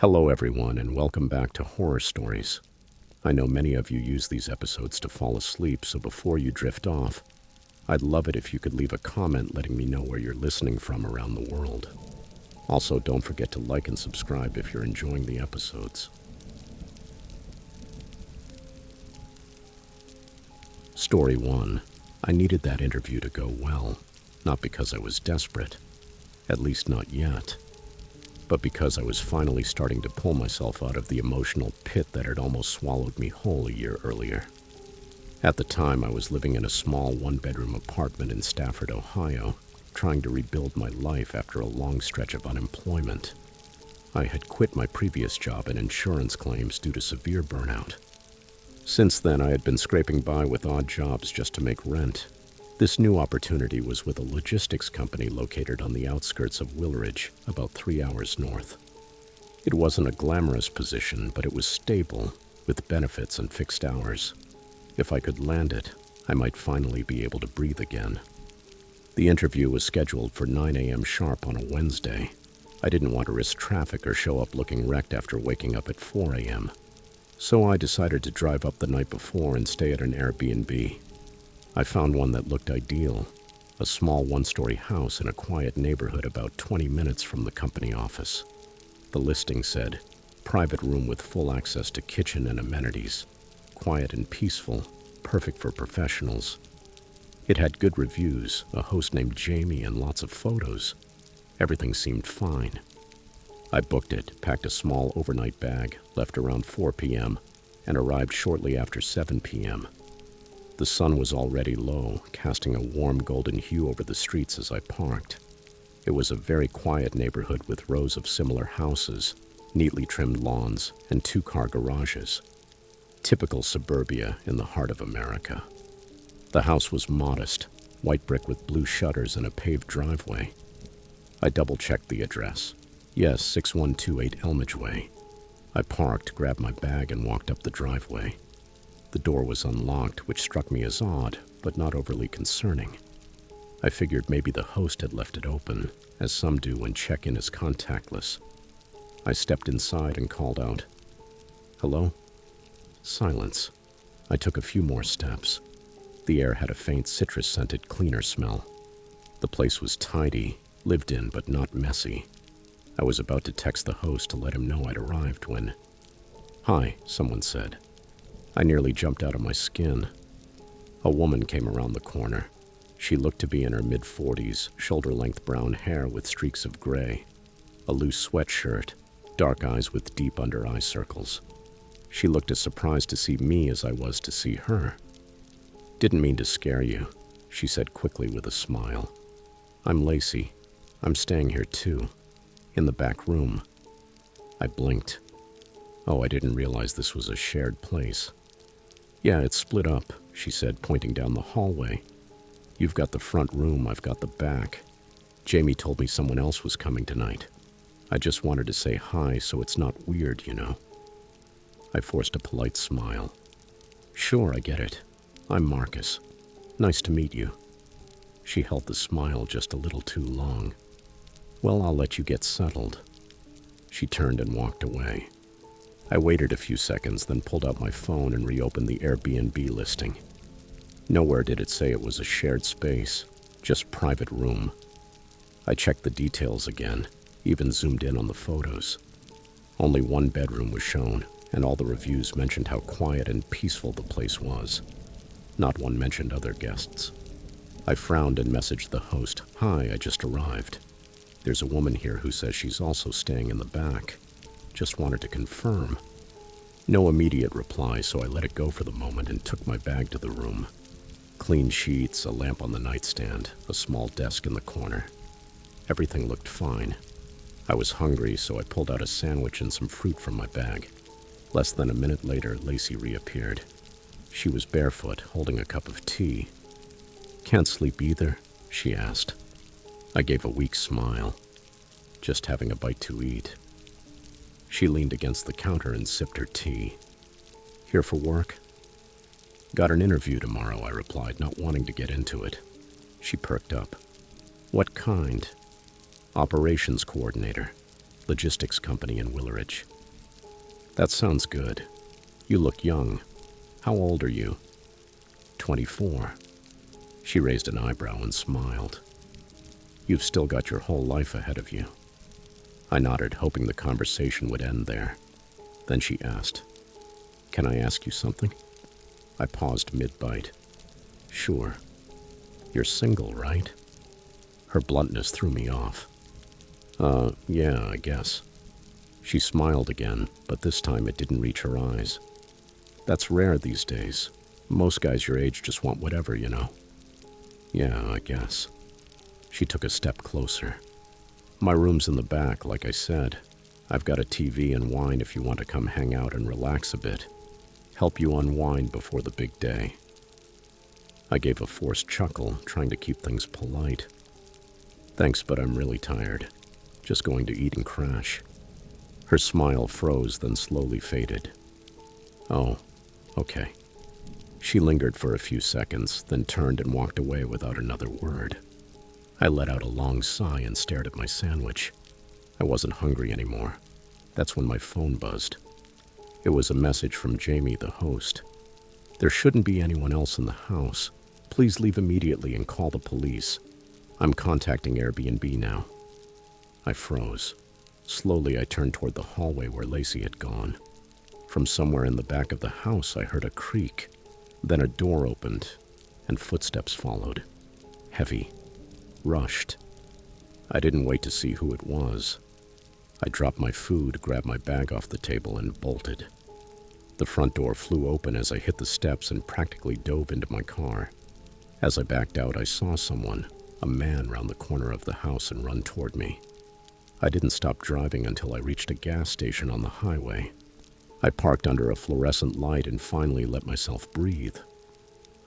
Hello, everyone, and welcome back to Horror Stories. I know many of you use these episodes to fall asleep, so before you drift off, I'd love it if you could leave a comment letting me know where you're listening from around the world. Also, don't forget to like and subscribe if you're enjoying the episodes. Story 1. I needed that interview to go well, not because I was desperate, at least not yet, but because I was finally starting to pull myself out of the emotional pit that had almost swallowed me whole a year earlier. At the time, I was living in a small one-bedroom apartment in Stafford, Ohio, trying to rebuild my life after a long stretch of unemployment. I had quit my previous job in insurance claims due to severe burnout. Since then, I had been scraping by with odd jobs just to make rent. This new opportunity was with a logistics company located on the outskirts of Willridge, about 3 hours north. It wasn't a glamorous position, but it was stable, with benefits and fixed hours. If I could land it, I might finally be able to breathe again. The interview was scheduled for 9 a.m. sharp on a Wednesday. I didn't want to risk traffic or show up looking wrecked after waking up at 4 a.m. So I decided to drive up the night before and stay at an Airbnb. I found one that looked ideal, a small one-story house in a quiet neighborhood about 20 minutes from the company office. The listing said, private room with full access to kitchen and amenities, quiet and peaceful, perfect for professionals. It had good reviews, a host named Jamie, and lots of photos. Everything seemed fine. I booked it, packed a small overnight bag, left around 4 p.m., and arrived shortly after 7 p.m. The sun was already low, casting a warm golden hue over the streets as I parked. It was a very quiet neighborhood with rows of similar houses, neatly trimmed lawns, and two-car garages. Typical suburbia in the heart of America. The house was modest, white brick with blue shutters and a paved driveway. I double-checked the address. Yes, 6128 Elmidge Way. I parked, grabbed my bag, and walked up the driveway. The door was unlocked, which struck me as odd, but not overly concerning. I figured maybe the host had left it open, as some do when check-in is contactless. I stepped inside and called out, "Hello?" Silence. I took a few more steps. The air had a faint citrus-scented cleaner smell. The place was tidy, lived in but not messy. I was about to text the host to let him know I'd arrived when, "Hi," someone said. I nearly jumped out of my skin. A woman came around the corner. She looked to be in her mid-40s, shoulder-length brown hair with streaks of gray, a loose sweatshirt, dark eyes with deep under-eye circles. She looked as surprised to see me as I was to see her. "Didn't mean to scare you," she said quickly with a smile. "I'm Lacey. I'm staying here too, in the back room." I blinked. Oh, I didn't realize this was a shared place. "Yeah, it's split up," she said, pointing down the hallway. "You've got the front room, I've got the back. Jamie told me someone else was coming tonight. I just wanted to say hi so it's not weird, you know." I forced a polite smile. "Sure, I get it. I'm Marcus. Nice to meet you." She held the smile just a little too long. "Well, I'll let you get settled." She turned and walked away. I waited a few seconds, then pulled out my phone and reopened the Airbnb listing. Nowhere did it say it was a shared space, just private room. I checked the details again, even zoomed in on the photos. Only one bedroom was shown, and all the reviews mentioned how quiet and peaceful the place was. Not one mentioned other guests. I frowned and messaged the host, "Hi, I just arrived. There's a woman here who says she's also staying in the back. Just wanted to confirm." No immediate reply, so I let it go for the moment and took my bag to the room. Clean sheets, a lamp on the nightstand, a small desk in the corner. Everything looked fine. I was hungry, so I pulled out a sandwich and some fruit from my bag. Less than a minute later, Lacey reappeared. She was barefoot, holding a cup of tea. "Can't sleep either?" she asked. I gave a weak smile. "Just having a bite to eat." She leaned against the counter and sipped her tea. "Here for work?" "Got an interview tomorrow," I replied, not wanting to get into it. She perked up. "What kind?" "Operations coordinator. Logistics company in Willridge. That sounds good. You look young. How old are you? 24. She raised an eyebrow and smiled. You've still got your whole life ahead of you. I nodded, hoping the conversation would end there. Then she asked, "Can I ask you something?" I paused mid-bite. "Sure. You're single, right?" Her bluntness threw me off. Yeah, I guess." She smiled again, but this time it didn't reach her eyes. "That's rare these days. Most guys your age just want whatever, you know." "Yeah, I guess." She took a step closer. "My room's in the back, like I said. I've got a TV and wine if you want to come hang out and relax a bit. Help you unwind before the big day." I gave a forced chuckle, trying to keep things polite. "Thanks, but I'm really tired. Just going to eat and crash." Her smile froze, then slowly faded. "Oh, okay." She lingered for a few seconds, then turned and walked away without another word. I let out a long sigh and stared at my sandwich. I wasn't hungry anymore. That's when my phone buzzed. It was a message from Jamie, the host. "There shouldn't be anyone else in the house. Please leave immediately and call the police. I'm contacting Airbnb now." I froze. Slowly, I turned toward the hallway where Lacey had gone. From somewhere in the back of the house, I heard a creak. Then a door opened, and footsteps followed. Heavy. Rushed. I didn't wait to see who it was. I dropped my food, grabbed my bag off the table, and bolted. The front door flew open as I hit the steps and practically dove into my car. As I backed out, I saw someone, a man, round the corner of the house and run toward me. I didn't stop driving until I reached a gas station on the highway. I parked under a fluorescent light and finally let myself breathe.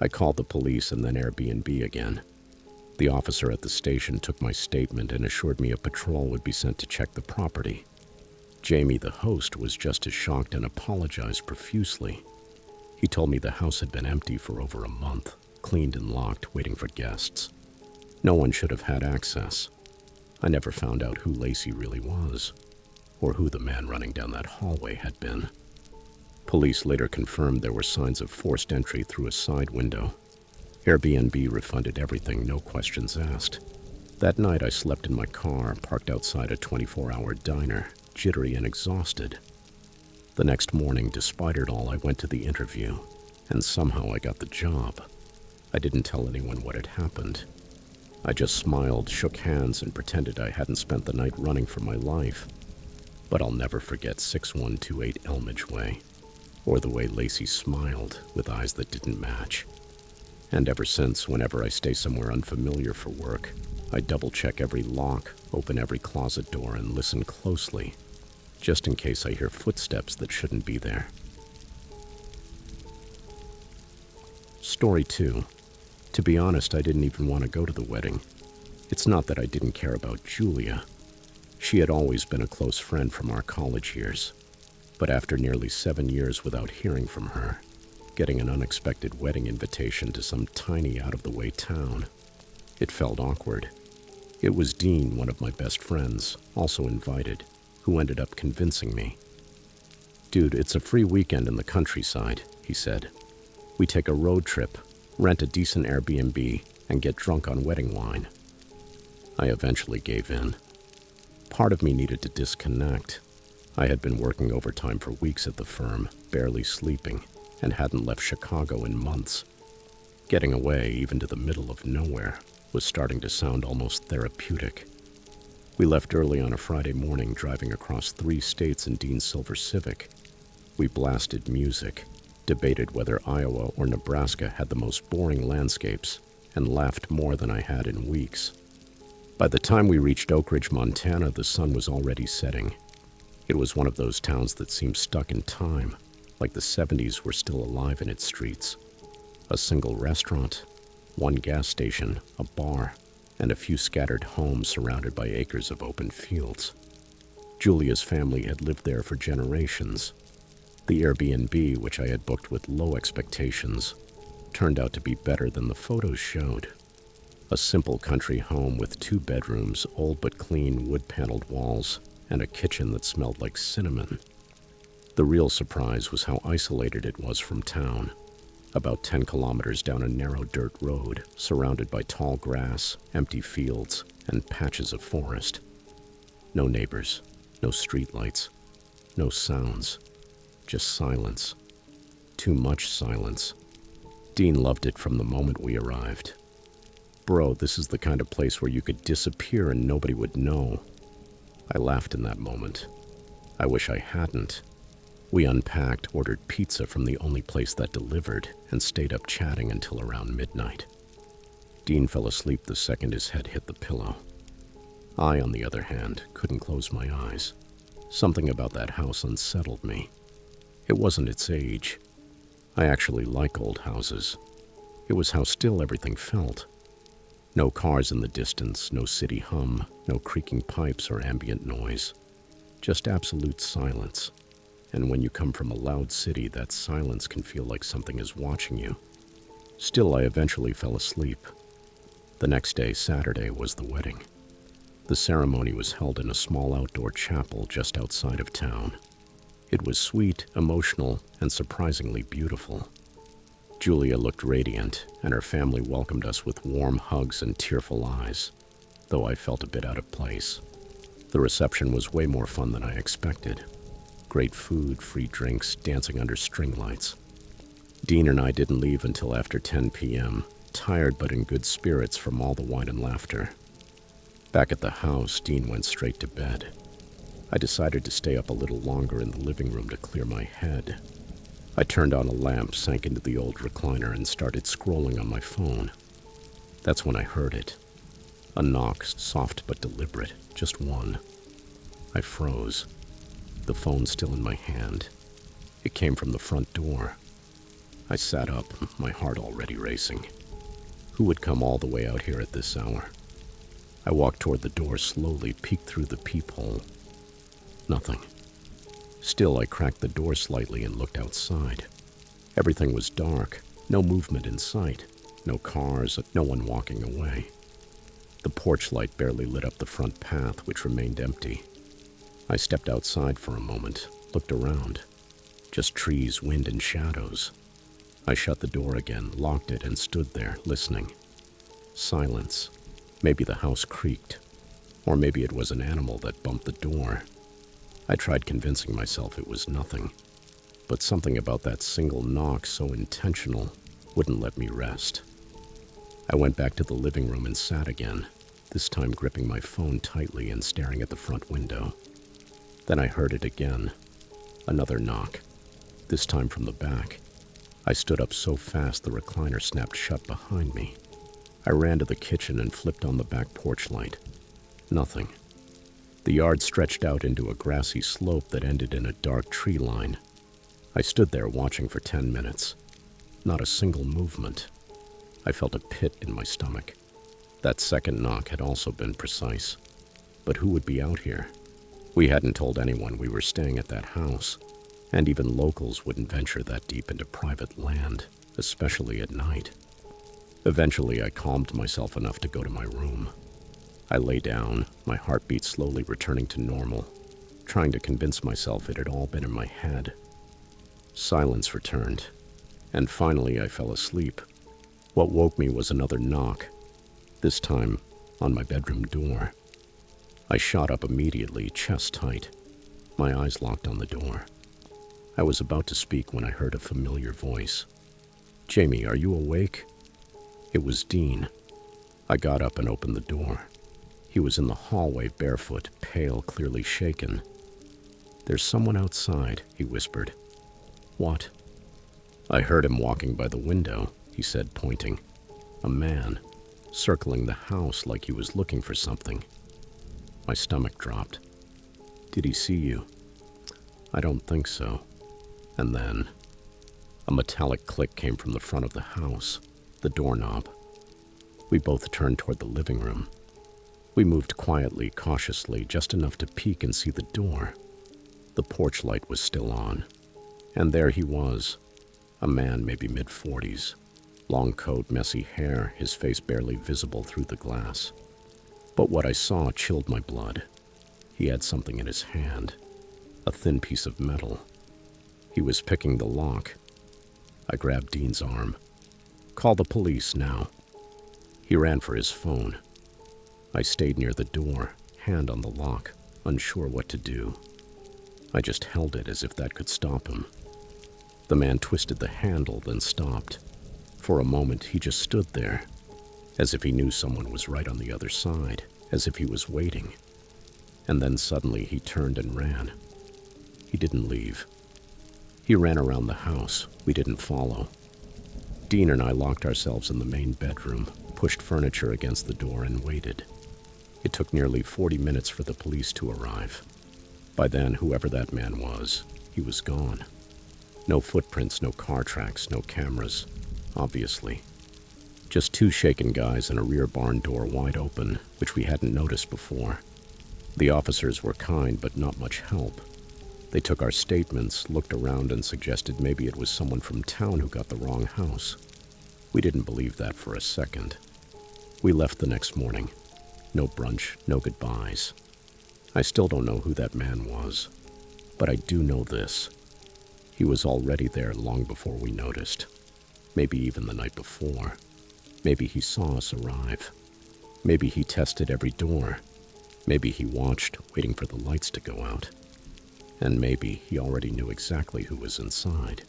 I called the police and then Airbnb again. The officer at the station took my statement and assured me a patrol would be sent to check the property. Jamie, the host, was just as shocked and apologized profusely. He told me the house had been empty for over a month, cleaned and locked, waiting for guests. No one should have had access. I never found out who Lacey really was, or who the man running down that hallway had been. Police later confirmed there were signs of forced entry through a side window. Airbnb refunded everything, no questions asked. That night I slept in my car, parked outside a 24-hour diner, jittery and exhausted. The next morning, despite it all, I went to the interview, and somehow I got the job. I didn't tell anyone what had happened. I just smiled, shook hands, and pretended I hadn't spent the night running for my life. But I'll never forget 6128 Elmage Way, or the way Lacey smiled with eyes that didn't match. And ever since, whenever I stay somewhere unfamiliar for work, I double-check every lock, open every closet door, and listen closely, just in case I hear footsteps that shouldn't be there. Story 2. To be honest, I didn't even want to go to the wedding. It's not that I didn't care about Julia. She had always been a close friend from our college years. But after nearly 7 years without hearing from her, getting an unexpected wedding invitation to some tiny out-of-the-way town, it felt awkward. It was Dean, one of my best friends, also invited, who ended up convincing me. "Dude, it's a free weekend in the countryside," he said. "We take a road trip, rent a decent Airbnb, and get drunk on wedding wine." I eventually gave in. Part of me needed to disconnect. I had been working overtime for weeks at the firm, barely sleeping, and hadn't left Chicago in months. Getting away, even to the middle of nowhere, was starting to sound almost therapeutic. We left early on a Friday morning, driving across 3 states in Dean's silver Civic. We blasted music, debated whether Iowa or Nebraska had the most boring landscapes, and laughed more than I had in weeks. By the time we reached Oak Ridge, Montana, the sun was already setting. It was one of those towns that seemed stuck in time, like the 70s were still alive in its streets. A single restaurant, 1 gas station, a bar, and a few scattered homes surrounded by acres of open fields. Julia's family had lived there for generations. The Airbnb, which I had booked with low expectations, turned out to be better than the photos showed. A simple country home with 2 bedrooms, old but clean wood-paneled walls, and a kitchen that smelled like cinnamon. The real surprise was how isolated it was from town. About 10 kilometers down a narrow dirt road, surrounded by tall grass, empty fields, and patches of forest. No neighbors, no streetlights, no sounds, just silence. Too much silence. Dean loved it from the moment we arrived. Bro, this is the kind of place where you could disappear and nobody would know. I laughed in that moment. I wish I hadn't. We unpacked, ordered pizza from the only place that delivered, and stayed up chatting until around midnight. Dean fell asleep the second his head hit the pillow. I, on the other hand, couldn't close my eyes. Something about that house unsettled me. It wasn't its age. I actually like old houses. It was how still everything felt. No cars in the distance, no city hum, no creaking pipes or ambient noise. Just absolute silence. And when you come from a loud city, that silence can feel like something is watching you. Still, I eventually fell asleep. The next day, Saturday, was the wedding. The ceremony was held in a small outdoor chapel just outside of town. It was sweet, emotional, and surprisingly beautiful. Julia looked radiant, and her family welcomed us with warm hugs and tearful eyes, though I felt a bit out of place. The reception was way more fun than I expected. Great food, free drinks, dancing under string lights. Dean and I didn't leave until after 10 p.m., tired but in good spirits from all the wine and laughter. Back at the house, Dean went straight to bed. I decided to stay up a little longer in the living room to clear my head. I turned on a lamp, sank into the old recliner, and started scrolling on my phone. That's when I heard it. A knock, soft but deliberate, just one. I froze. The phone still in my hand. It came from the front door. I sat up, my heart already racing. Who would come all the way out here at this hour? I walked toward the door slowly, peeked through the peephole. Nothing. Still, I cracked the door slightly and looked outside. Everything was dark, no movement in sight, no cars, no one walking away. The porch light barely lit up the front path, which remained empty. I stepped outside for a moment, looked around. Just trees, wind, and shadows. I shut the door again, locked it, and stood there, listening. Silence. Maybe the house creaked, or maybe it was an animal that bumped the door. I tried convincing myself it was nothing, but something about that single knock, so intentional, wouldn't let me rest. I went back to the living room and sat again, this time gripping my phone tightly and staring at the front window. Then I heard it again. Another knock, this time from the back. I stood up so fast the recliner snapped shut behind me. I ran to the kitchen and flipped on the back porch light. Nothing. The yard stretched out into a grassy slope that ended in a dark tree line. I stood there watching for 10 minutes. Not a single movement. I felt a pit in my stomach. That second knock had also been precise. But who would be out here? We hadn't told anyone we were staying at that house, and even locals wouldn't venture that deep into private land, especially at night. Eventually, I calmed myself enough to go to my room. I lay down, my heartbeat slowly returning to normal, trying to convince myself it had all been in my head. Silence returned, and finally I fell asleep. What woke me was another knock, this time on my bedroom door. I shot up immediately, chest tight. My eyes locked on the door. I was about to speak when I heard a familiar voice. "Jamie, are you awake?" It was Dean. I got up and opened the door. He was in the hallway, barefoot, pale, clearly shaken. "There's someone outside," he whispered. "What?" "I heard him walking by the window," he said, pointing. "A man, circling the house like he was looking for something." My stomach dropped. "Did he see you?" "I don't think so." And then, a metallic click came from the front of the house, the doorknob. We both turned toward the living room. We moved quietly, cautiously, just enough to peek and see the door. The porch light was still on, and there he was, a man maybe mid-40s, long coat, messy hair, his face barely visible through the glass. But what I saw chilled my blood. He had something in his hand, a thin piece of metal, He was picking the lock. I grabbed Dean's arm. "Call the police now." He ran for his phone. I stayed near the door, hand on the lock, unsure what to do. I just held it as if that could stop him. The man twisted the handle, then stopped. For a moment, he just stood there, as if he knew someone was right on the other side, as if he was waiting. And then suddenly he turned and ran. He didn't leave. He ran around the house. We didn't follow. Dean and I locked ourselves in the main bedroom, pushed furniture against the door, and waited. It took nearly 40 minutes for the police to arrive. By then, whoever that man was, he was gone. No footprints, no car tracks, no cameras, obviously. Just two shaken guys and a rear barn door wide open, which we hadn't noticed before. The officers were kind, but not much help. They took our statements, looked around, and suggested maybe it was someone from town who got the wrong house. We didn't believe that for a second. We left the next morning. No brunch, no goodbyes. I still don't know who that man was, but I do know this. He was already there long before we noticed. Maybe even the night before. Maybe he saw us arrive. Maybe he tested every door. Maybe he watched, waiting for the lights to go out. And maybe he already knew exactly who was inside.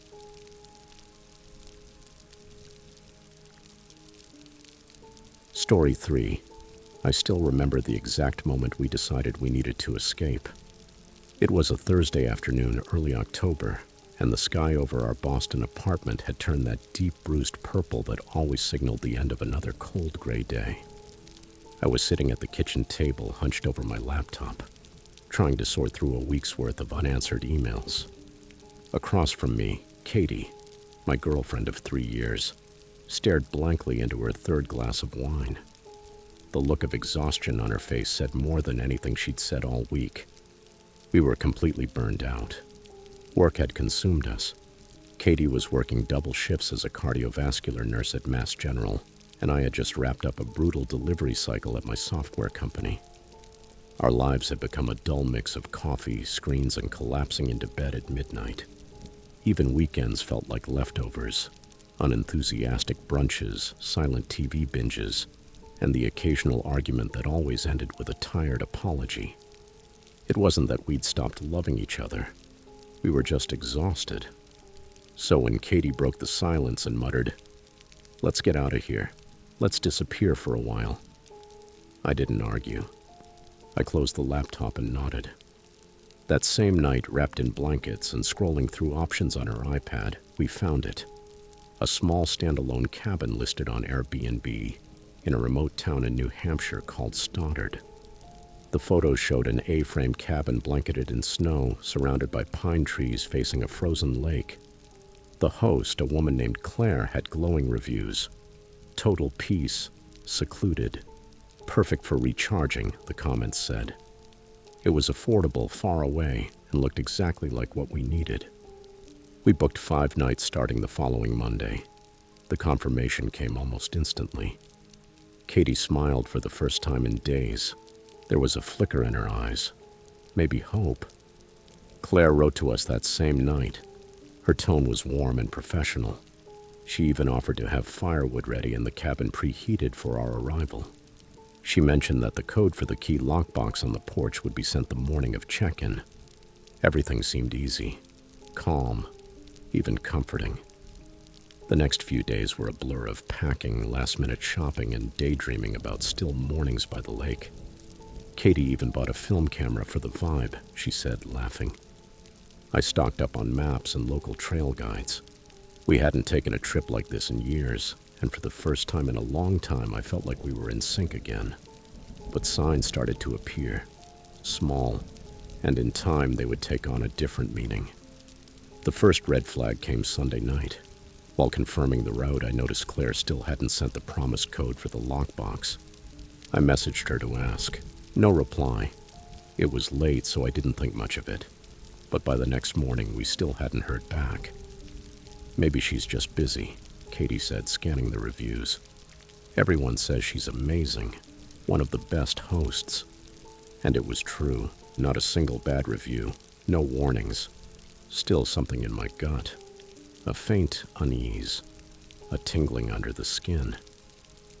Story 3. I still remember the exact moment we decided we needed to escape. It was a Thursday afternoon, early October, and the sky over our Boston apartment had turned that deep bruised purple that always signaled the end of another cold gray day. I was sitting at the kitchen table, hunched over my laptop, trying to sort through a week's worth of unanswered emails. Across from me, Katie, my girlfriend of 3 years, stared blankly into her third glass of wine. The look of exhaustion on her face said more than anything she'd said all week. We were completely burned out. Work had consumed us. Katie was working double shifts as a cardiovascular nurse at Mass General, and I had just wrapped up a brutal delivery cycle at my software company. Our lives had become a dull mix of coffee, screens, and collapsing into bed at midnight. Even weekends felt like leftovers, unenthusiastic brunches, silent TV binges, and the occasional argument that always ended with a tired apology. It wasn't that we'd stopped loving each other. We were just exhausted. So when Katie broke the silence and muttered, "Let's get out of here. Let's disappear for a while," I didn't argue. I closed the laptop and nodded. That same night, wrapped in blankets and scrolling through options on her iPad, we found it. A small standalone cabin listed on Airbnb in a remote town in New Hampshire called Stoddard. The photos showed an A-frame cabin blanketed in snow, surrounded by pine trees facing a frozen lake. The host, a woman named Claire, had glowing reviews. Total peace, secluded, perfect for recharging, the comments said. It was affordable, far away, and looked exactly like what we needed. We booked 5 nights starting the following Monday. The confirmation came almost instantly. Katie smiled for the first time in days. There was a flicker in her eyes. Maybe hope. Claire wrote to us that same night. Her tone was warm and professional. She even offered to have firewood ready and the cabin preheated for our arrival. She mentioned that the code for the key lockbox on the porch would be sent the morning of check-in. Everything seemed easy, calm, even comforting. The next few days were a blur of packing, last-minute shopping, and daydreaming about still mornings by the lake. Katie even bought a film camera for the vibe, she said, laughing. I stocked up on maps and local trail guides. We hadn't taken a trip like this in years, and for the first time in a long time, I felt like we were in sync again. But signs started to appear, small, and in time they would take on a different meaning. The first red flag came Sunday night. While confirming the route, I noticed Claire still hadn't sent the promised code for the lockbox. I messaged her to ask. No reply. It was late, so I didn't think much of it. But by the next morning, we still hadn't heard back. Maybe she's just busy, Katie said, scanning the reviews. Everyone says she's amazing, one of the best hosts. And it was true. Not a single bad review, no warnings. Still something in my gut. A faint unease, a tingling under the skin.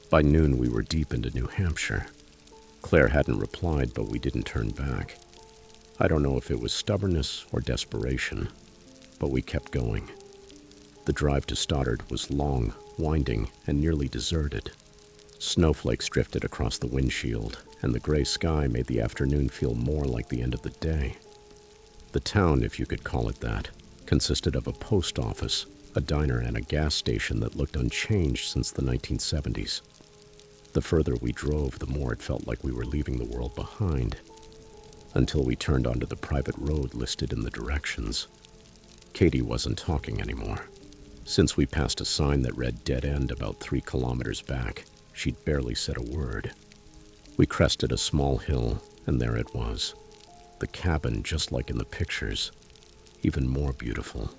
By noon, we were deep into New Hampshire. Claire hadn't replied, but we didn't turn back. I don't know if it was stubbornness or desperation, but we kept going. The drive to Stoddard was long, winding, and nearly deserted. Snowflakes drifted across the windshield, and the gray sky made the afternoon feel more like the end of the day. The town, if you could call it that, consisted of a post office, a diner, and a gas station that looked unchanged since the 1970s. The further we drove, the more it felt like we were leaving the world behind, until we turned onto the private road listed in the directions. Katie wasn't talking anymore. Since we passed a sign that read dead end about 3 kilometers back, she'd barely said a word. We crested a small hill, and there it was. The cabin, just like in the pictures, even more beautiful.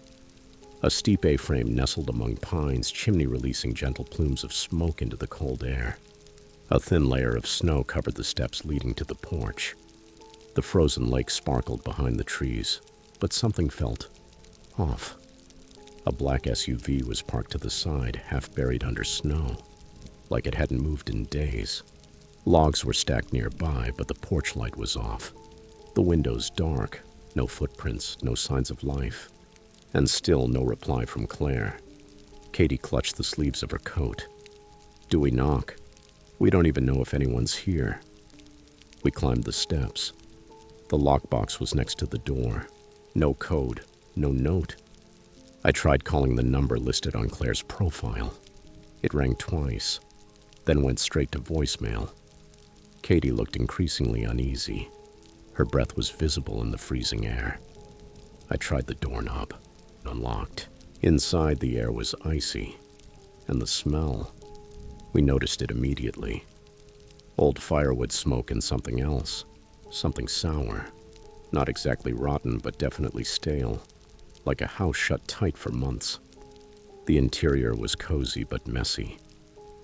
A steep A-frame nestled among pines, chimney releasing gentle plumes of smoke into the cold air. A thin layer of snow covered the steps leading to the porch. The frozen lake sparkled behind the trees, but something felt off. A black SUV was parked to the side, half buried under snow, like it hadn't moved in days. Logs were stacked nearby, but the porch light was off. The windows dark, no footprints, no signs of life, and still no reply from Claire. Katie clutched the sleeves of her coat. Do we knock? We don't even know if anyone's here. We climbed the steps. The lockbox was next to the door. No code, no note. I tried calling the number listed on Claire's profile. It rang twice, then went straight to voicemail. Katie looked increasingly uneasy. Her breath was visible in the freezing air. I tried the doorknob. Unlocked. Inside, the air was icy. And the smell. We noticed it immediately. Old firewood smoke and something else. Something sour. Not exactly rotten, but definitely stale. Like a house shut tight for months. The interior was cozy but messy.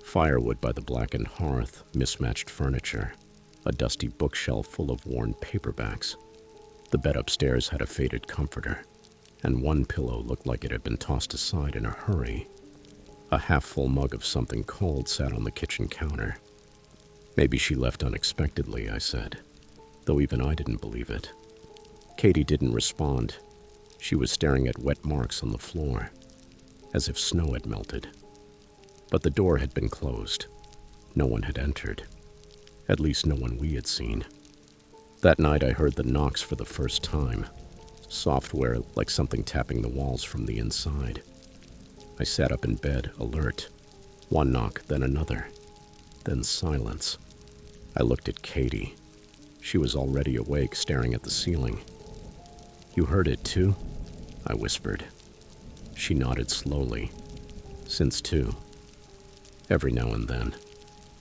Firewood by the blackened hearth, mismatched furniture, a dusty bookshelf full of worn paperbacks. The bed upstairs had a faded comforter, and one pillow looked like it had been tossed aside in a hurry. A half-full mug of something cold sat on the kitchen counter. Maybe she left unexpectedly, I said, though even I didn't believe it. Katie didn't respond. She was staring at wet marks on the floor, as if snow had melted. But the door had been closed. No one had entered. At least no one we had seen. That night I heard the knocks for the first time. Software like something tapping the walls from the inside. I sat up in bed, alert. One knock, then another. Then silence. I looked at Katie. She was already awake, staring at the ceiling. You heard it too? I whispered. She nodded slowly. Since 2. Every now and then,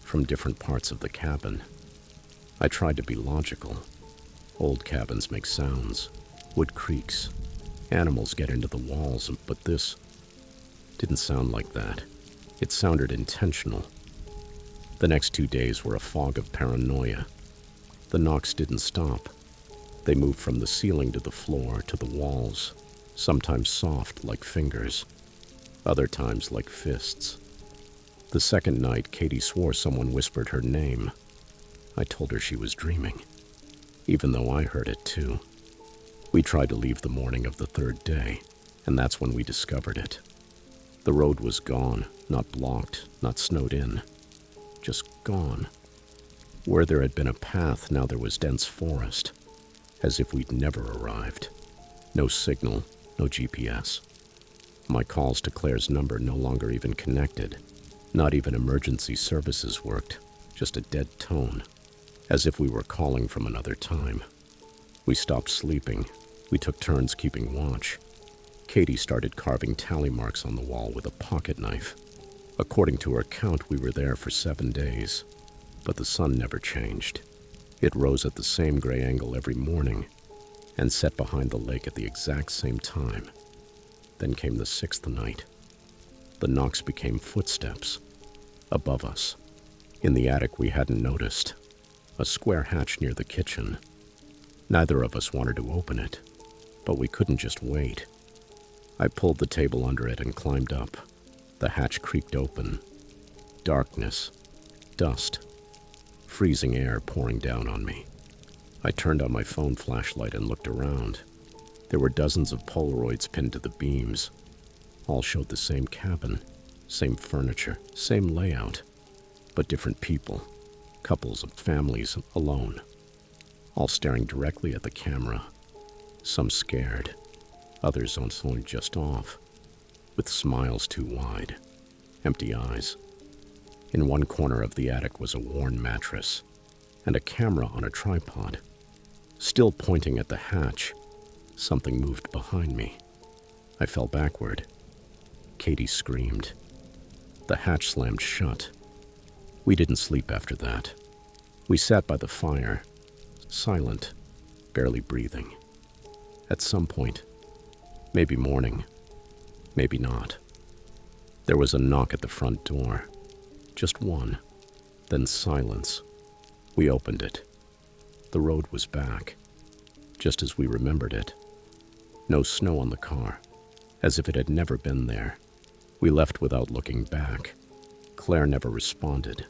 from different parts of the cabin. I tried to be logical. Old cabins make sounds. Wood creaks. Animals get into the walls, but this didn't sound like that. It sounded intentional. The next 2 days were a fog of paranoia. The knocks didn't stop. They moved from the ceiling to the floor to the walls, sometimes soft like fingers, other times like fists. The second night, Katie swore someone whispered her name. I told her she was dreaming, even though I heard it too. We tried to leave the morning of the 3rd day, and that's when we discovered it. The road was gone, not blocked, not snowed in, just gone. Where there had been a path, now there was dense forest, as if we'd never arrived. No signal, no GPS. My calls to Claire's number no longer even connected. Not even emergency services worked, just a dead tone, as if we were calling from another time. We stopped sleeping. We took turns keeping watch. Katie started carving tally marks on the wall with a pocket knife. According to her count, we were there for 7 days, but the sun never changed. It rose at the same gray angle every morning and set behind the lake at the exact same time. Then came the 6th night. The knocks became footsteps. Above us. In the attic we hadn't noticed. A square hatch near the kitchen. Neither of us wanted to open it. But we couldn't just wait. I pulled the table under it and climbed up. The hatch creaked open. Darkness, dust, freezing air pouring down on me. I turned on my phone flashlight and looked around. There were dozens of Polaroids pinned to the beams. All showed the same cabin, same furniture, same layout, but different people, couples and families alone, all staring directly at the camera, some scared, others also just off, with smiles too wide, empty eyes. In one corner of the attic was a worn mattress and a camera on a tripod. Still pointing at the hatch, something moved behind me. I fell backward. Katie screamed. The hatch slammed shut. We didn't sleep after that. We sat by the fire, silent, barely breathing. At some point, maybe morning, maybe not, there was a knock at the front door. Just one, then silence. We opened it. The road was back, just as we remembered it. No snow on the car, as if it had never been there. We left without looking back. Claire never responded.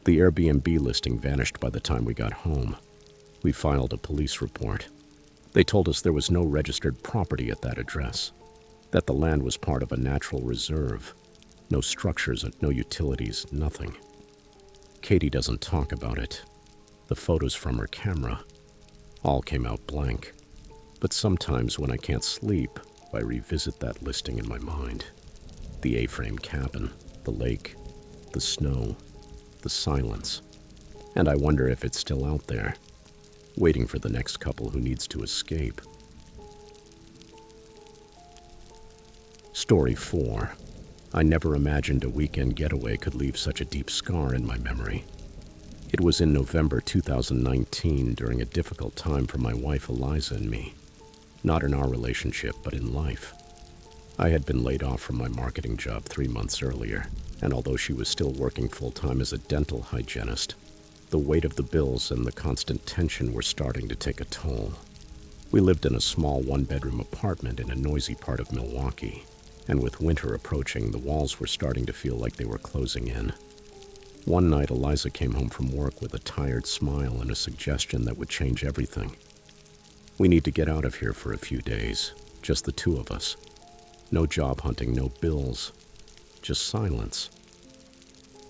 The Airbnb listing vanished by the time we got home. We filed a police report. They told us there was no registered property at that address, that the land was part of a natural reserve. No structures, no utilities, nothing. Katie doesn't talk about it. The photos from her camera all came out blank. But sometimes when I can't sleep, I revisit that listing in my mind. The A-frame cabin, the lake, the snow, the silence. And I wonder if it's still out there, waiting for the next couple who needs to escape. Story 4. I never imagined a weekend getaway could leave such a deep scar in my memory. It was in November 2019, during a difficult time for my wife Eliza and me. Not in our relationship, but in life. I had been laid off from my marketing job 3 months earlier, and although she was still working full-time as a dental hygienist, the weight of the bills and the constant tension were starting to take a toll. We lived in a small one-bedroom apartment in a noisy part of Milwaukee, and with winter approaching, the walls were starting to feel like they were closing in. One night, Eliza came home from work with a tired smile and a suggestion that would change everything. We need to get out of here for a few days, just the two of us. No job hunting, no bills, just silence.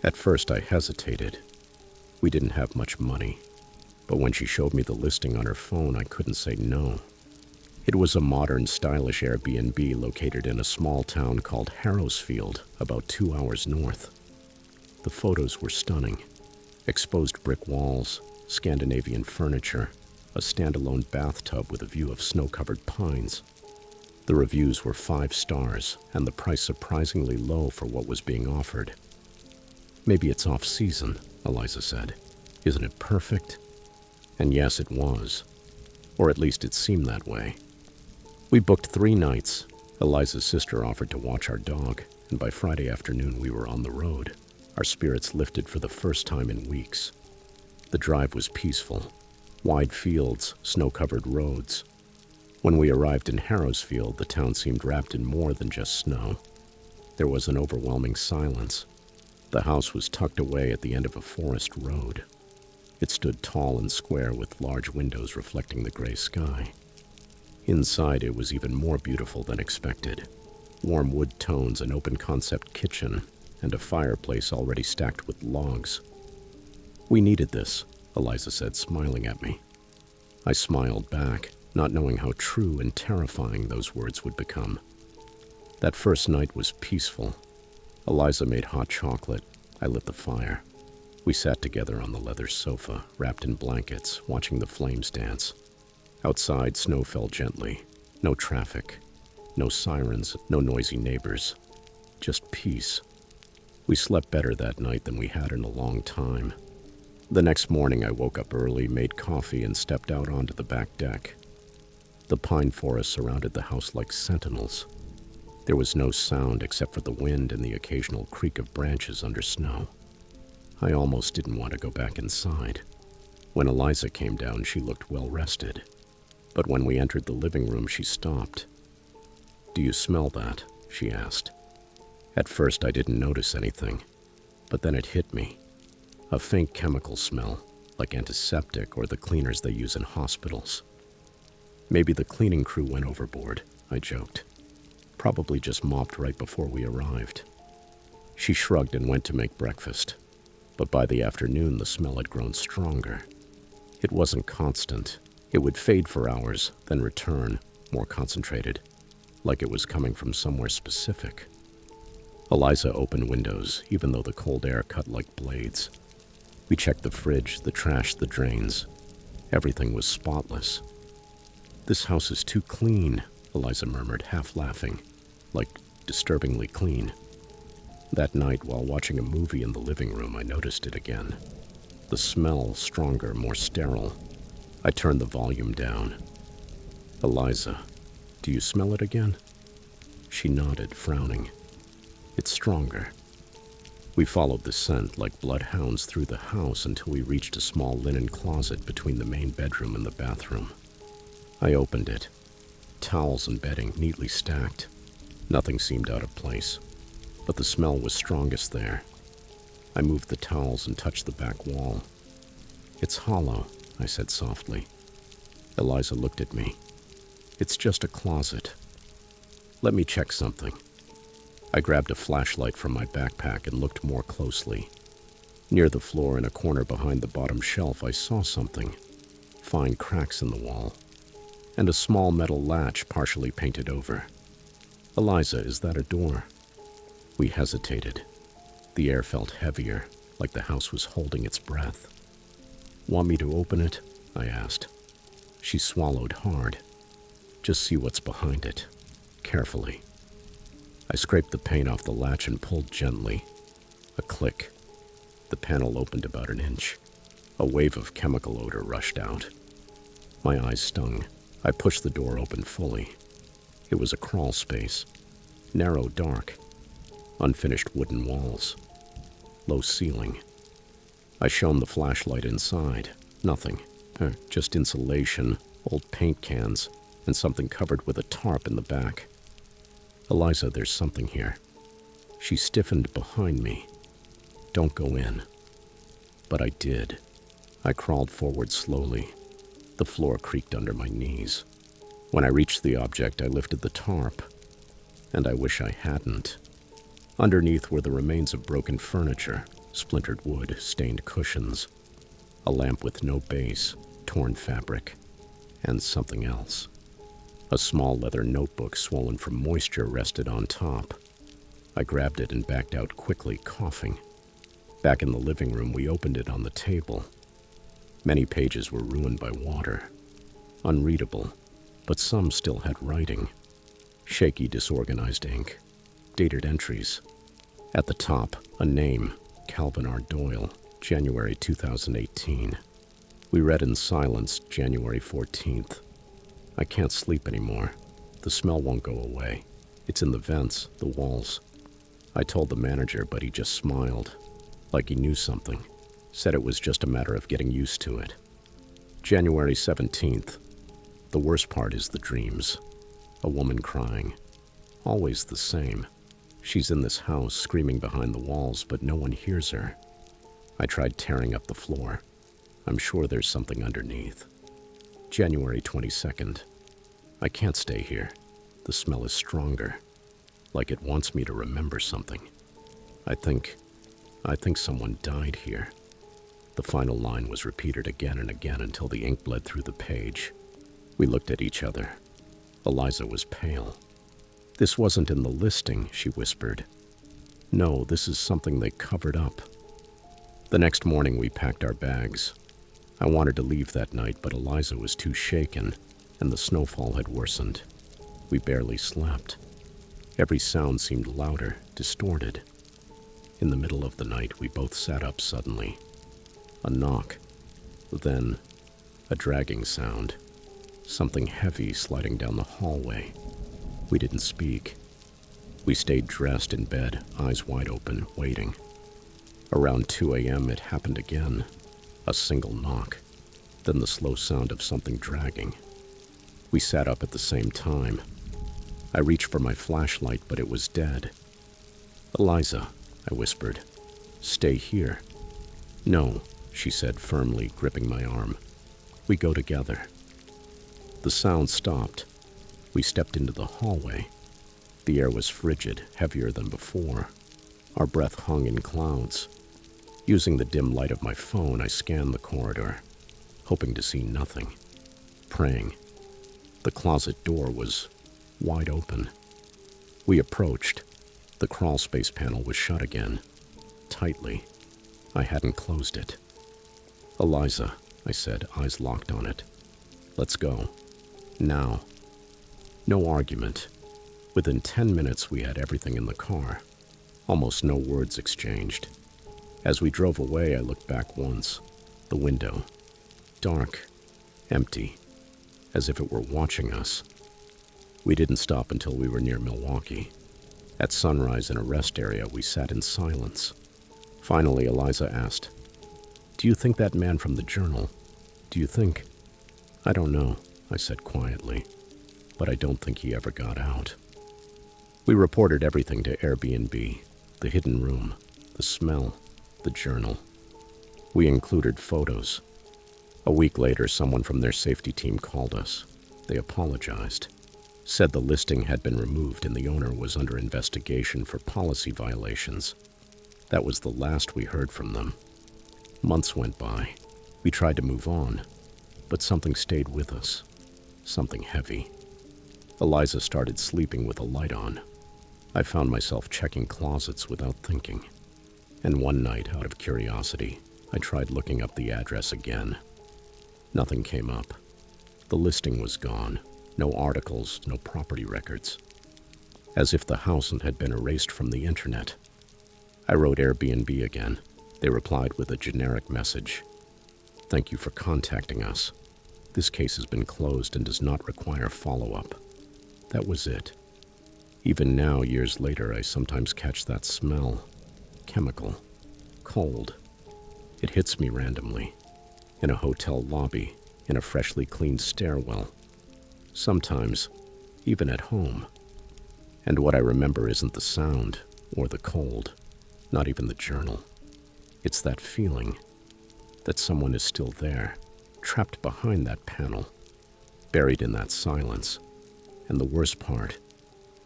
At first, I hesitated. We didn't have much money, but when she showed me the listing on her phone, I couldn't say no. It was a modern, stylish Airbnb located in a small town called Harrowsfield, about 2 hours north. The photos were stunning. Exposed brick walls, Scandinavian furniture, a standalone bathtub with a view of snow-covered pines. The reviews were 5 stars, and the price surprisingly low for what was being offered. Maybe it's off-season, Eliza said. Isn't it perfect? And yes, it was. Or at least it seemed that way. We booked 3 nights. Eliza's sister offered to watch our dog, and by Friday afternoon we were on the road. Our spirits lifted for the first time in weeks. The drive was peaceful. Wide fields, snow-covered roads. When we arrived in Harrowsfield, the town seemed wrapped in more than just snow. There was an overwhelming silence. The house was tucked away at the end of a forest road. It stood tall and square with large windows reflecting the gray sky. Inside, it was even more beautiful than expected. Warm wood tones, an open-concept kitchen, and a fireplace already stacked with logs. We needed this, Eliza said, smiling at me. I smiled back, not knowing how true and terrifying those words would become. That first night was peaceful. Eliza made hot chocolate. I lit the fire. We sat together on the leather sofa, wrapped in blankets, watching the flames dance. Outside, snow fell gently. No traffic. No sirens, no noisy neighbors. Just peace. We slept better that night than we had in a long time. The next morning, I woke up early, made coffee, and stepped out onto the back deck. The pine forest surrounded the house like sentinels. There was no sound except for the wind and the occasional creak of branches under snow. I almost didn't want to go back inside. When Eliza came down, she looked well rested. But when we entered the living room, she stopped. "Do you smell that?" she asked. At first, I didn't notice anything, but then it hit me. A faint chemical smell, like antiseptic or the cleaners they use in hospitals. "Maybe the cleaning crew went overboard," I joked. "Probably just mopped right before we arrived." She shrugged and went to make breakfast, but by the afternoon the smell had grown stronger. It wasn't constant. It would fade for hours, then return, more concentrated, like it was coming from somewhere specific. Eliza opened windows, even though the cold air cut like blades. We checked the fridge, the trash, the drains. Everything was spotless. "This house is too clean," Eliza murmured, half laughing, like disturbingly clean. That night, while watching a movie in the living room, I noticed it again. The smell, stronger, more sterile. I turned the volume down. "Eliza, do you smell it again?" She nodded, frowning. "It's stronger." We followed the scent like bloodhounds through the house until we reached a small linen closet between the main bedroom and the bathroom. I opened it. Towels and bedding neatly stacked. Nothing seemed out of place, but the smell was strongest there. I moved the towels and touched the back wall. "It's hollow," I said softly. Eliza looked at me. "It's just a closet. Let me check something." I grabbed a flashlight from my backpack and looked more closely. Near the floor in a corner behind the bottom shelf, I saw something. Fine cracks in the wall, and a small metal latch partially painted over. "Eliza, is that a door?" We hesitated. The air felt heavier, like the house was holding its breath. "Want me to open it?" I asked. She swallowed hard. "Just see what's behind it, carefully." I scraped the paint off the latch and pulled gently. A click. The panel opened about an inch. A wave of chemical odor rushed out. My eyes stung. I pushed the door open fully. It was a crawl space. Narrow, dark. Unfinished wooden walls. Low ceiling. I shone the flashlight inside. Nothing. Just insulation, old paint cans, and something covered with a tarp in the back. "Eliza, there's something here." She stiffened behind me. "Don't go in." But I did. I crawled forward slowly. The floor creaked under my knees. When I reached the object, I lifted the tarp. And I wish I hadn't. Underneath were the remains of broken furniture, splintered wood, stained cushions, a lamp with no base, torn fabric, and something else. A small leather notebook swollen from moisture rested on top. I grabbed it and backed out quickly, coughing. Back in the living room, we opened it on the table. Many pages were ruined by water. Unreadable, but some still had writing. Shaky, disorganized ink. Dated entries. At the top, a name, Calvin R. Doyle, January 2018. We read in silence, January 14th. I can't sleep anymore. The smell won't go away. It's in the vents, the walls. I told the manager, but he just smiled, like he knew something. Said it was just a matter of getting used to it. January 17th. The worst part is the dreams. A woman crying. Always the same. She's in this house, screaming behind the walls, but no one hears her. I tried tearing up the floor. I'm sure there's something underneath. January 22nd. I can't stay here. The smell is stronger, like it wants me to remember something. I think someone died here. The final line was repeated again and again until the ink bled through the page. We looked at each other. Eliza was pale. "This wasn't in the listing," she whispered. "No, this is something they covered up." The next morning we packed our bags. I wanted to leave that night, but Eliza was too shaken, and the snowfall had worsened. We barely slept. Every sound seemed louder, distorted. In the middle of the night, we both sat up suddenly. A knock. Then, a dragging sound. Something heavy sliding down the hallway. We didn't speak. We stayed dressed in bed, eyes wide open, waiting. Around 2 a.m. it happened again. A single knock. Then the slow sound of something dragging. We sat up at the same time. I reached for my flashlight, but it was dead. "Eliza," I whispered, "stay here." "No," she said firmly, gripping my arm. "We go together." The sound stopped. We stepped into the hallway. The air was frigid, heavier than before. Our breath hung in clouds. Using the dim light of my phone, I scanned the corridor, hoping to see nothing, praying. The closet door was wide open. We approached. The crawl space panel was shut again, tightly. I hadn't closed it. "Eliza," I said, eyes locked on it. "Let's go. Now." No argument. Within 10 minutes, we had everything in the car. Almost no words exchanged. As we drove away, I looked back once. The window. Dark. Empty. As if it were watching us. We didn't stop until we were near Milwaukee. At sunrise in a rest area, we sat in silence. Finally, Eliza asked, "Do you think that man from the journal? Do you think?" "I don't know," I said quietly, "but I don't think he ever got out." We reported everything to Airbnb, the hidden room, the smell, the journal. We included photos. A week later, someone from their safety team called us. They apologized, said the listing had been removed and the owner was under investigation for policy violations. That was the last we heard from them. Months went by. We tried to move on, but something stayed with us. Something heavy. Eliza started sleeping with a light on. I found myself checking closets without thinking. And one night, out of curiosity, I tried looking up the address again. Nothing came up. The listing was gone. No articles, no property records. As if the house had been erased from the internet. I wrote Airbnb again. They replied with a generic message. "Thank you for contacting us. This case has been closed and does not require follow-up." That was it. Even now, years later, I sometimes catch that smell. Chemical. Cold. It hits me randomly. In a hotel lobby, in a freshly cleaned stairwell. Sometimes, even at home. And what I remember isn't the sound or the cold, not even the journal. It's that feeling that someone is still there, trapped behind that panel, buried in that silence. And the worst part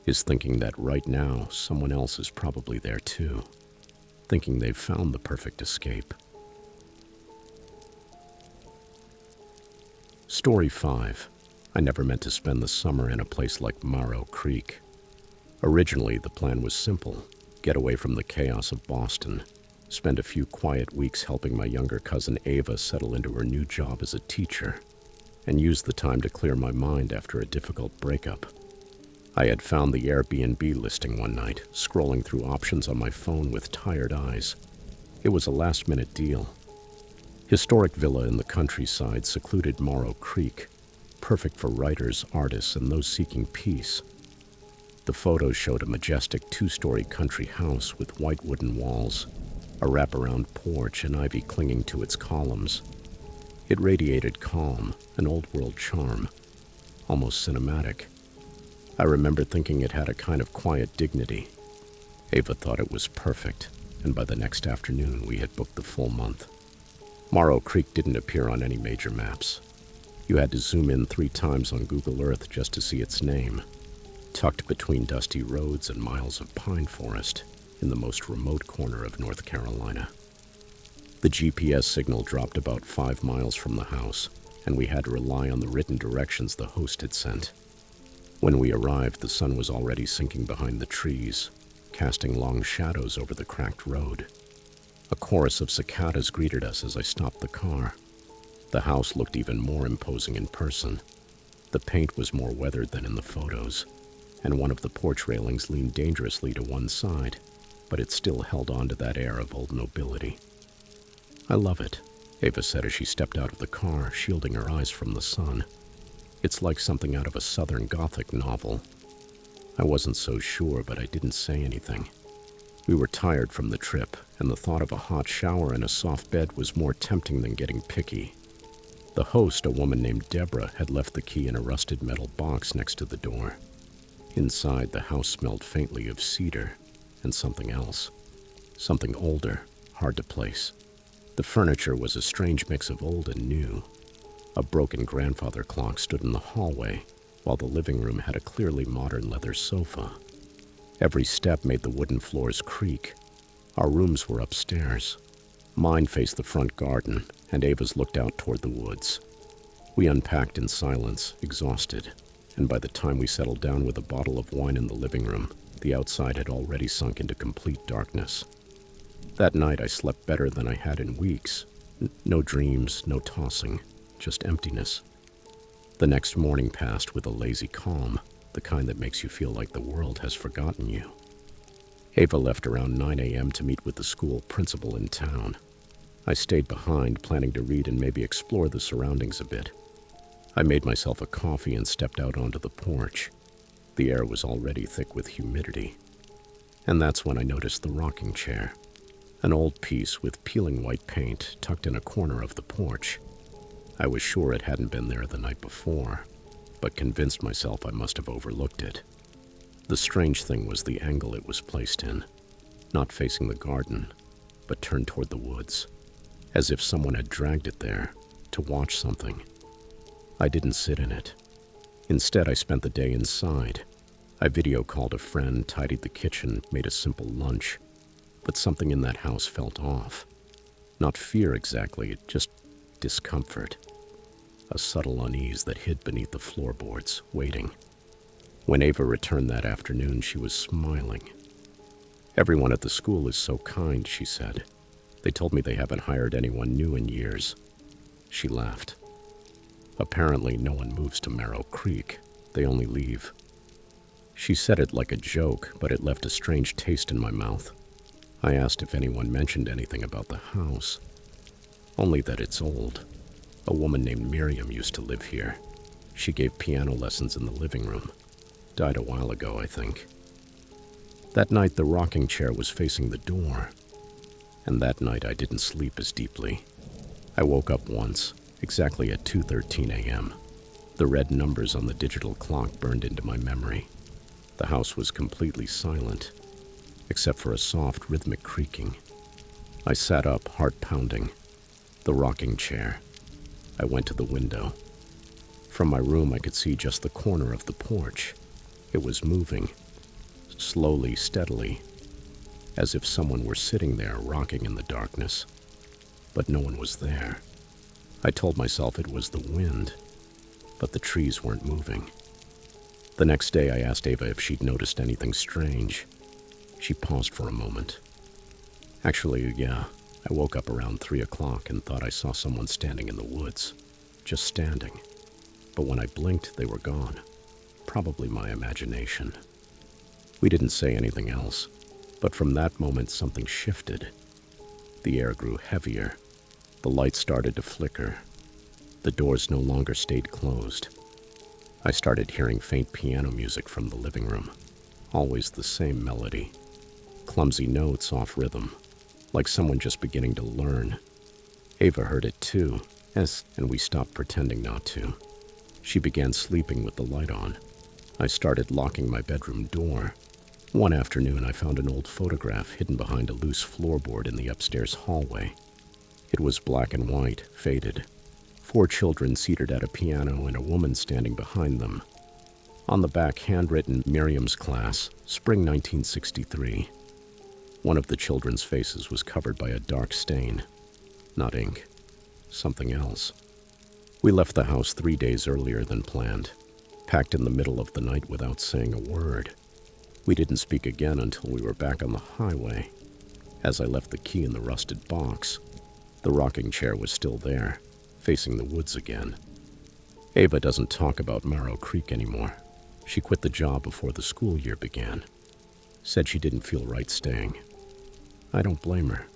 is thinking that right now someone else is probably there too, thinking they've found the perfect escape. Story 5. I never meant to spend the summer in a place like Morrow Creek. Originally, the plan was simple. Get away from the chaos of Boston, spend a few quiet weeks helping my younger cousin Ava settle into her new job as a teacher, and use the time to clear my mind after a difficult breakup. I had found the Airbnb listing one night, scrolling through options on my phone with tired eyes. It was a last-minute deal. Historic villa in the countryside, secluded Morrow Creek, perfect for writers, artists, and those seeking peace. The photos showed a majestic 2-story country house with white wooden walls, a wraparound porch, and ivy clinging to its columns. It radiated calm, an old-world charm, almost cinematic. I remember thinking it had a kind of quiet dignity. Ava thought it was perfect, and by the next afternoon we had booked the full month. Morrow Creek didn't appear on any major maps. You had to zoom in 3 times on Google Earth just to see its name. Tucked between dusty roads and miles of pine forest, in the most remote corner of North Carolina. The GPS signal dropped about 5 miles from the house, and we had to rely on the written directions the host had sent. When we arrived, the sun was already sinking behind the trees, casting long shadows over the cracked road. A chorus of cicadas greeted us as I stopped the car. The house looked even more imposing in person. The paint was more weathered than in the photos, and one of the porch railings leaned dangerously to one side, but it still held on to that air of old nobility. "I love it," Ava said as she stepped out of the car, shielding her eyes from the sun. "It's like something out of a Southern Gothic novel." I wasn't so sure, but I didn't say anything. We were tired from the trip, and the thought of a hot shower and a soft bed was more tempting than getting picky. The host, a woman named Deborah, had left the key in a rusted metal box next to the door. Inside, the house smelled faintly of cedar and something else. Something older, hard to place. The furniture was a strange mix of old and new. A broken grandfather clock stood in the hallway, while the living room had a clearly modern leather sofa. Every step made the wooden floors creak. Our rooms were upstairs. Mine faced the front garden, and Ava's looked out toward the woods. We unpacked in silence, exhausted, and by the time we settled down with a bottle of wine in the living room, the outside had already sunk into complete darkness. That night I slept better than I had in weeks. No dreams, no tossing, just emptiness. The next morning passed with a lazy calm, the kind that makes you feel like the world has forgotten you. Ava left around 9 a.m. to meet with the school principal in town. I stayed behind, planning to read and maybe explore the surroundings a bit. I made myself a coffee and stepped out onto the porch. The air was already thick with humidity. And that's when I noticed the rocking chair, an old piece with peeling white paint tucked in a corner of the porch. I was sure it hadn't been there the night before, but convinced myself I must have overlooked it. The strange thing was the angle it was placed in, not facing the garden, but turned toward the woods, as if someone had dragged it there to watch something. I didn't sit in it. Instead, I spent the day inside. I video called a friend, tidied the kitchen, made a simple lunch, but something in that house felt off. Not fear exactly, just discomfort. A subtle unease that hid beneath the floorboards, waiting. When Ava returned that afternoon, she was smiling. "Everyone at the school is so kind," she said. "They told me they haven't hired anyone new in years." She laughed. "Apparently, no one moves to Marrow Creek. They only leave." She said it like a joke, but it left a strange taste in my mouth. I asked if anyone mentioned anything about the house. Only that it's old. A woman named Miriam used to live here. She gave piano lessons in the living room. Died a while ago, I think. That night, the rocking chair was facing the door. And that night, I didn't sleep as deeply. I woke up once, exactly at 2:13 a.m. The red numbers on the digital clock burned into my memory. The house was completely silent, except for a soft, rhythmic creaking. I sat up, heart pounding. The rocking chair. I went to the window. From my room, I could see just the corner of the porch. It was moving, slowly, steadily, as if someone were sitting there, rocking in the darkness. But no one was there. I told myself it was the wind, but the trees weren't moving. The next day, I asked Ava if she'd noticed anything strange. She paused for a moment. "Actually, yeah. I woke up around 3 o'clock and thought I saw someone standing in the woods. Just standing. But when I blinked, they were gone. Probably my imagination." We didn't say anything else, but from that moment something shifted. The air grew heavier. The lights started to flicker. The doors no longer stayed closed. I started hearing faint piano music from the living room. Always the same melody. Clumsy notes off rhythm, like someone just beginning to learn. Ava heard it too, and we stopped pretending not to. She began sleeping with the light on. I started locking my bedroom door. One afternoon, I found an old photograph hidden behind a loose floorboard in the upstairs hallway. It was black and white, faded. 4 children seated at a piano and a woman standing behind them. On the back, handwritten, "Miriam's class, spring 1963. One of the children's faces was covered by a dark stain. Not ink. Something else. We left the house 3 days earlier than planned, packed in the middle of the night without saying a word. We didn't speak again until we were back on the highway. As I left the key in the rusted box, the rocking chair was still there, facing the woods again. Ava doesn't talk about Marrow Creek anymore. She quit the job before the school year began. Said she didn't feel right staying. I don't blame her.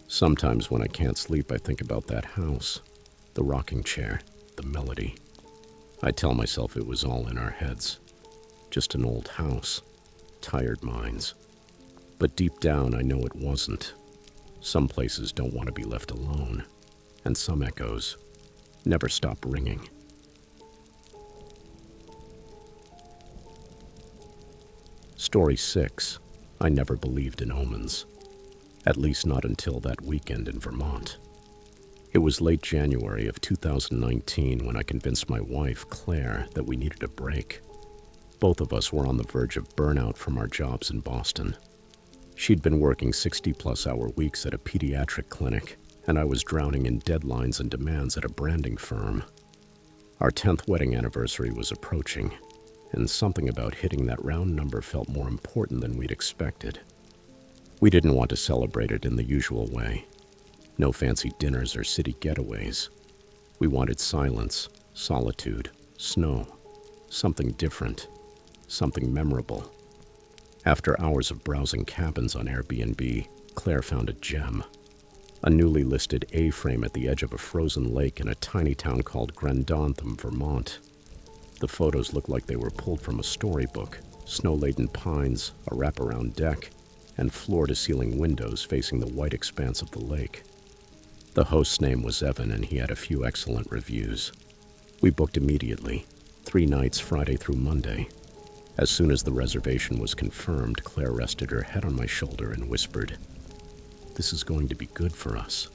Sometimes when I can't sleep, I think about that house, the rocking chair, the melody. I tell myself it was all in our heads. Just an old house, tired minds. But deep down, I know it wasn't. Some places don't want to be left alone, and some echoes never stopped ringing. Story 6. I never believed in omens. At least not until that weekend in Vermont. It was late January of 2019 when I convinced my wife, Claire, that we needed a break. Both of us were on the verge of burnout from our jobs in Boston. She'd been working 60-plus hour weeks at a pediatric clinic, and I was drowning in deadlines and demands at a branding firm. Our 10th wedding anniversary was approaching, and something about hitting that round number felt more important than we'd expected. We didn't want to celebrate it in the usual way. No fancy dinners or city getaways. We wanted silence, solitude, snow, something different, something memorable. After hours of browsing cabins on Airbnb, Claire found a gem. A newly listed A-frame at the edge of a frozen lake in a tiny town called Grandontham, Vermont. The photos looked like they were pulled from a storybook. Snow-laden pines, a wraparound deck, and floor-to-ceiling windows facing the white expanse of the lake. The host's name was Evan, and he had a few excellent reviews. We booked immediately, 3 nights Friday through Monday. As soon as the reservation was confirmed, Claire rested her head on my shoulder and whispered, "This is going to be good for us."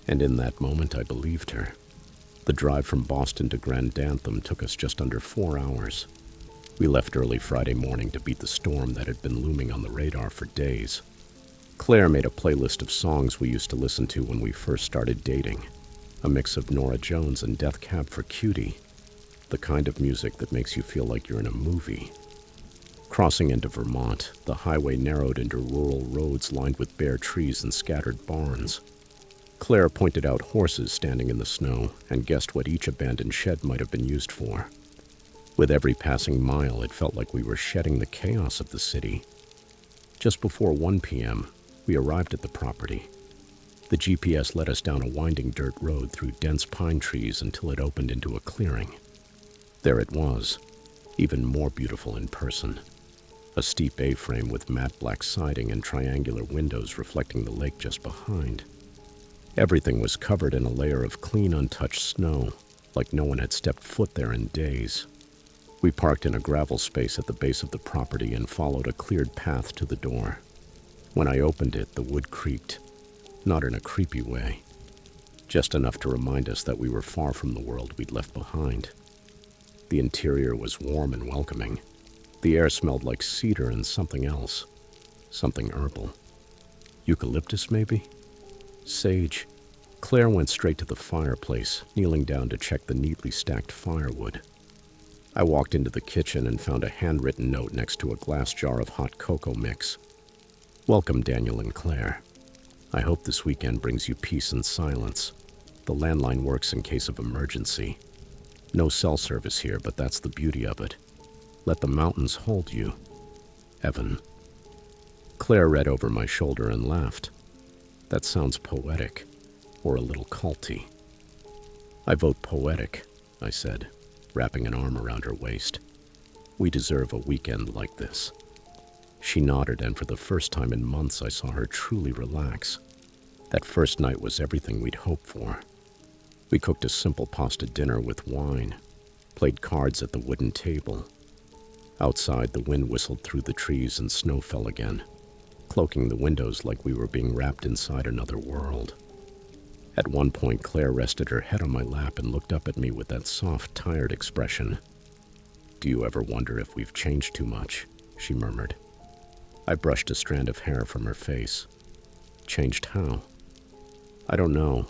And in that moment, I believed her. The drive from Boston to Grandontham took us just under 4 hours. We left early Friday morning to beat the storm that had been looming on the radar for days. Claire made a playlist of songs we used to listen to when we first started dating, a mix of Norah Jones and Death Cab for Cutie, the kind of music that makes you feel like you're in a movie. Crossing into Vermont, the highway narrowed into rural roads lined with bare trees and scattered barns. Claire pointed out horses standing in the snow and guessed what each abandoned shed might have been used for. With every passing mile, it felt like we were shedding the chaos of the city. Just before 1 p.m., we arrived at the property. The GPS led us down a winding dirt road through dense pine trees until it opened into a clearing. There it was, even more beautiful in person. A steep A-frame with matte black siding and triangular windows reflecting the lake just behind. Everything was covered in a layer of clean, untouched snow, like no one had stepped foot there in days. We parked in a gravel space at the base of the property and followed a cleared path to the door. When I opened it, the wood creaked, not in a creepy way, just enough to remind us that we were far from the world we'd left behind. The interior was warm and welcoming. The air smelled like cedar and something else, something herbal. Eucalyptus, maybe? Sage. Claire went straight to the fireplace, kneeling down to check the neatly stacked firewood. I walked into the kitchen and found a handwritten note next to a glass jar of hot cocoa mix. "Welcome, Daniel and Claire. I hope this weekend brings you peace and silence. The landline works in case of emergency. No cell service here, but that's the beauty of it. Let the mountains hold you. Evan." Claire read over my shoulder and laughed. "That sounds poetic, or a little culty." "I vote poetic," I said, wrapping an arm around her waist. "We deserve a weekend like this." She nodded, and for the first time in months I saw her truly relax. That first night was everything we'd hoped for. We cooked a simple pasta dinner with wine, played cards at the wooden table. Outside, the wind whistled through the trees and snow fell again, cloaking the windows like we were being wrapped inside another world. At one point, Claire rested her head on my lap and looked up at me with that soft, tired expression. "Do you ever wonder if we've changed too much?" she murmured. I brushed a strand of hair from her face. "Changed how?" "I don't know.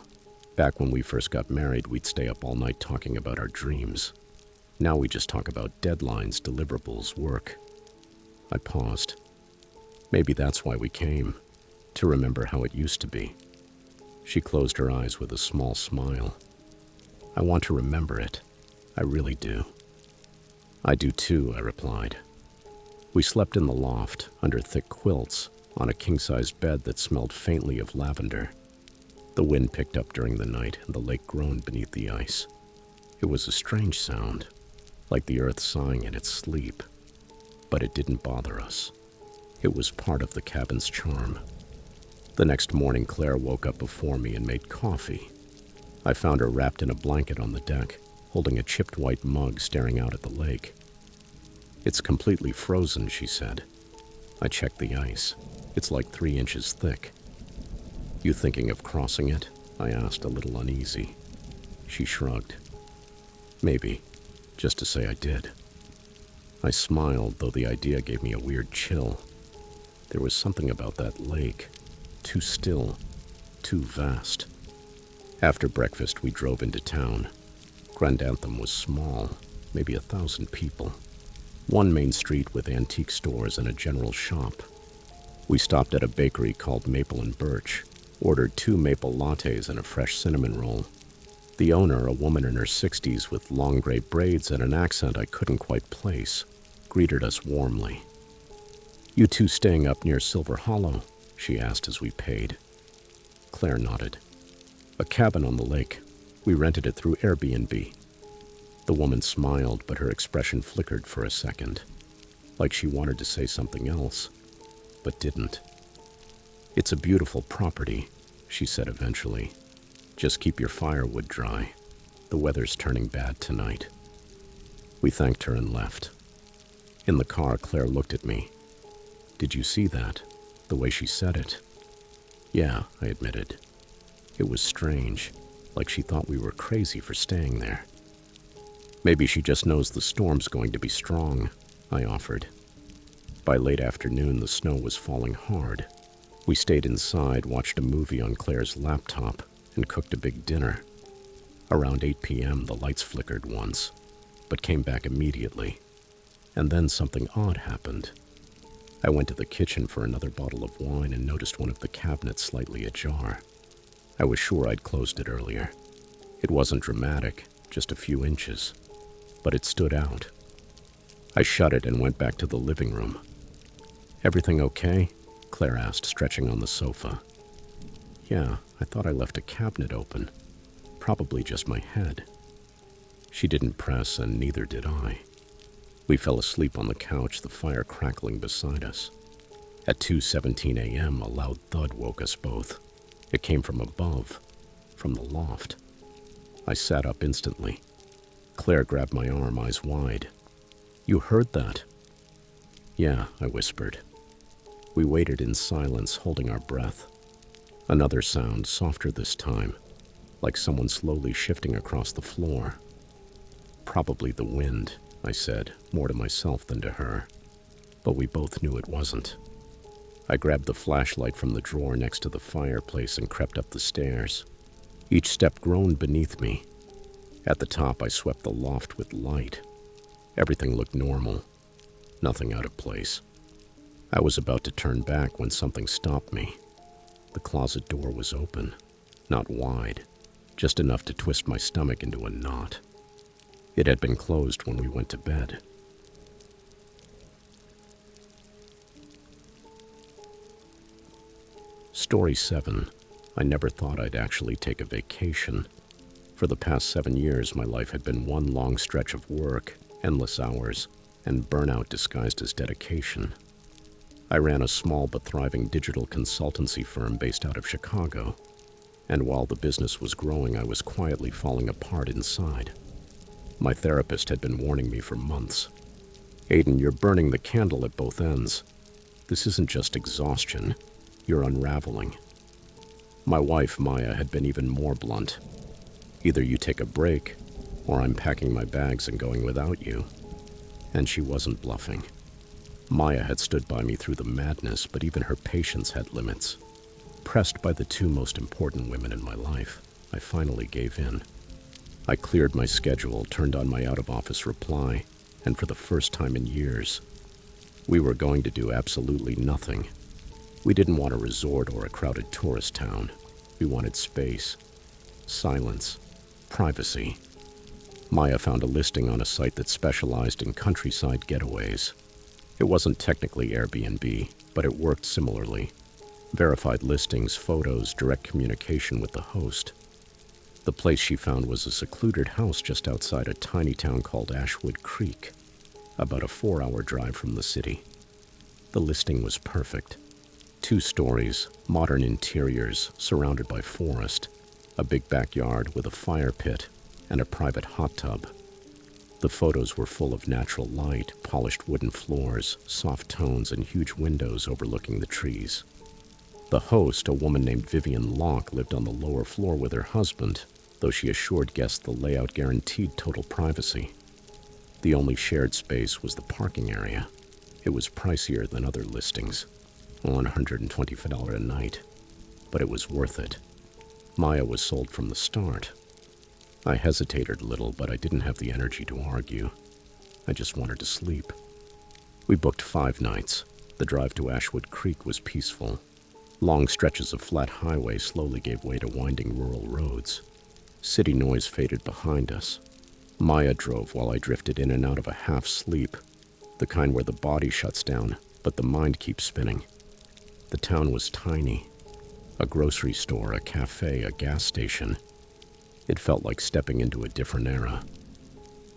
Back when we first got married, we'd stay up all night talking about our dreams. Now we just talk about deadlines, deliverables, work." I paused. "Maybe that's why we came, to remember how it used to be." She closed her eyes with a small smile. "I want to remember it. I really do." "I do too," I replied. We slept in the loft, under thick quilts, on a king-sized bed that smelled faintly of lavender. The wind picked up during the night, and the lake groaned beneath the ice. It was a strange sound, like the earth sighing in its sleep. But it didn't bother us. It was part of the cabin's charm. The next morning, Claire woke up before me and made coffee. I found her wrapped in a blanket on the deck, holding a chipped white mug staring out at the lake. "It's completely frozen," she said. I checked the ice. It's like 3 inches thick. "You thinking of crossing it?" I asked, a little uneasy. She shrugged. "Maybe, just to say I did." I smiled, though the idea gave me a weird chill. There was something about that lake. Too still, too vast. After breakfast, we drove into town. Grand Anthem was small, maybe 1,000 people. One main street with antique stores and a general shop. We stopped at a bakery called Maple and Birch, ordered 2 maple lattes and a fresh cinnamon roll. The owner, a woman in her 60s with long gray braids and an accent I couldn't quite place, greeted us warmly. "You two staying up near Silver Hollow?" she asked as we paid. Claire nodded. "A cabin on the lake. We rented it through Airbnb." The woman smiled, but her expression flickered for a second, like she wanted to say something else, but didn't. "It's a beautiful property," she said eventually. "Just keep your firewood dry. The weather's turning bad tonight." We thanked her and left. In the car, Claire looked at me. "Did you see that? The way she said it?" "Yeah," I admitted. It was strange, like she thought we were crazy for staying there. "Maybe she just knows the storm's going to be strong," I offered. By late afternoon, the snow was falling hard. We stayed inside, watched a movie on Claire's laptop, and cooked a big dinner. Around 8 p.m., the lights flickered once, but came back immediately. And then something odd happened. I went to the kitchen for another bottle of wine and noticed one of the cabinets slightly ajar. I was sure I'd closed it earlier. It wasn't dramatic, just a few inches, but it stood out. I shut it and went back to the living room. "Everything okay?" Claire asked, stretching on the sofa. "Yeah, I thought I left a cabinet open. Probably just my head." She didn't press, and neither did I. We fell asleep on the couch, the fire crackling beside us. At 2:17 a.m., a loud thud woke us both. It came from above, from the loft. I sat up instantly. Claire grabbed my arm, eyes wide. "You heard that?" "Yeah," I whispered. We waited in silence, holding our breath. Another sound, softer this time, like someone slowly shifting across the floor. "Probably the wind," I said, more to myself than to her. But we both knew it wasn't. I grabbed the flashlight from the drawer next to the fireplace and crept up the stairs. Each step groaned beneath me. At the top, I swept the loft with light. Everything looked normal, nothing out of place. I was about to turn back when something stopped me. The closet door was open, not wide, just enough to twist my stomach into a knot. It had been closed when we went to bed. Story 7. I never thought I'd actually take a vacation. For the past 7 years, my life had been one long stretch of work, endless hours, and burnout disguised as dedication. I ran a small but thriving digital consultancy firm based out of Chicago, and while the business was growing, I was quietly falling apart inside. My therapist had been warning me for months. "Aiden, you're burning the candle at both ends. This isn't just exhaustion, you're unraveling." My wife, Maya, had been even more blunt. "Either you take a break, or I'm packing my bags and going without you." And she wasn't bluffing. Maya had stood by me through the madness, but even her patience had limits. Pressed by the 2 most important women in my life, I finally gave in. I cleared my schedule, turned on my out-of-office reply, and for the first time in years, we were going to do absolutely nothing. We didn't want a resort or a crowded tourist town. We wanted space, silence, privacy. Maya found a listing on a site that specialized in countryside getaways. It wasn't technically Airbnb, but it worked similarly. Verified listings, photos, direct communication with the host. The place she found was a secluded house just outside a tiny town called Ashwood Creek, about a 4-hour drive from the city. The listing was perfect. 2 stories, modern interiors, surrounded by forest. a big backyard with a fire pit and a private hot tub. The photos were full of natural light, polished wooden floors, soft tones, and huge windows overlooking the trees. The host, a woman named Vivian Locke, lived on the lower floor with her husband, though she assured guests the layout guaranteed total privacy. The only shared space was the parking area. It was pricier than other listings, $125 a night, but it was worth it. Maya was sold from the start. I hesitated a little, but I didn't have the energy to argue. I just wanted to sleep. We booked 5 nights. The drive to Ashwood Creek was peaceful. Long stretches of flat highway slowly gave way to winding rural roads. City noise faded behind us. Maya drove while I drifted in and out of a half-sleep, the kind where the body shuts down, but the mind keeps spinning. The town was tiny. A grocery store, a cafe, a gas station. It felt like stepping into a different era.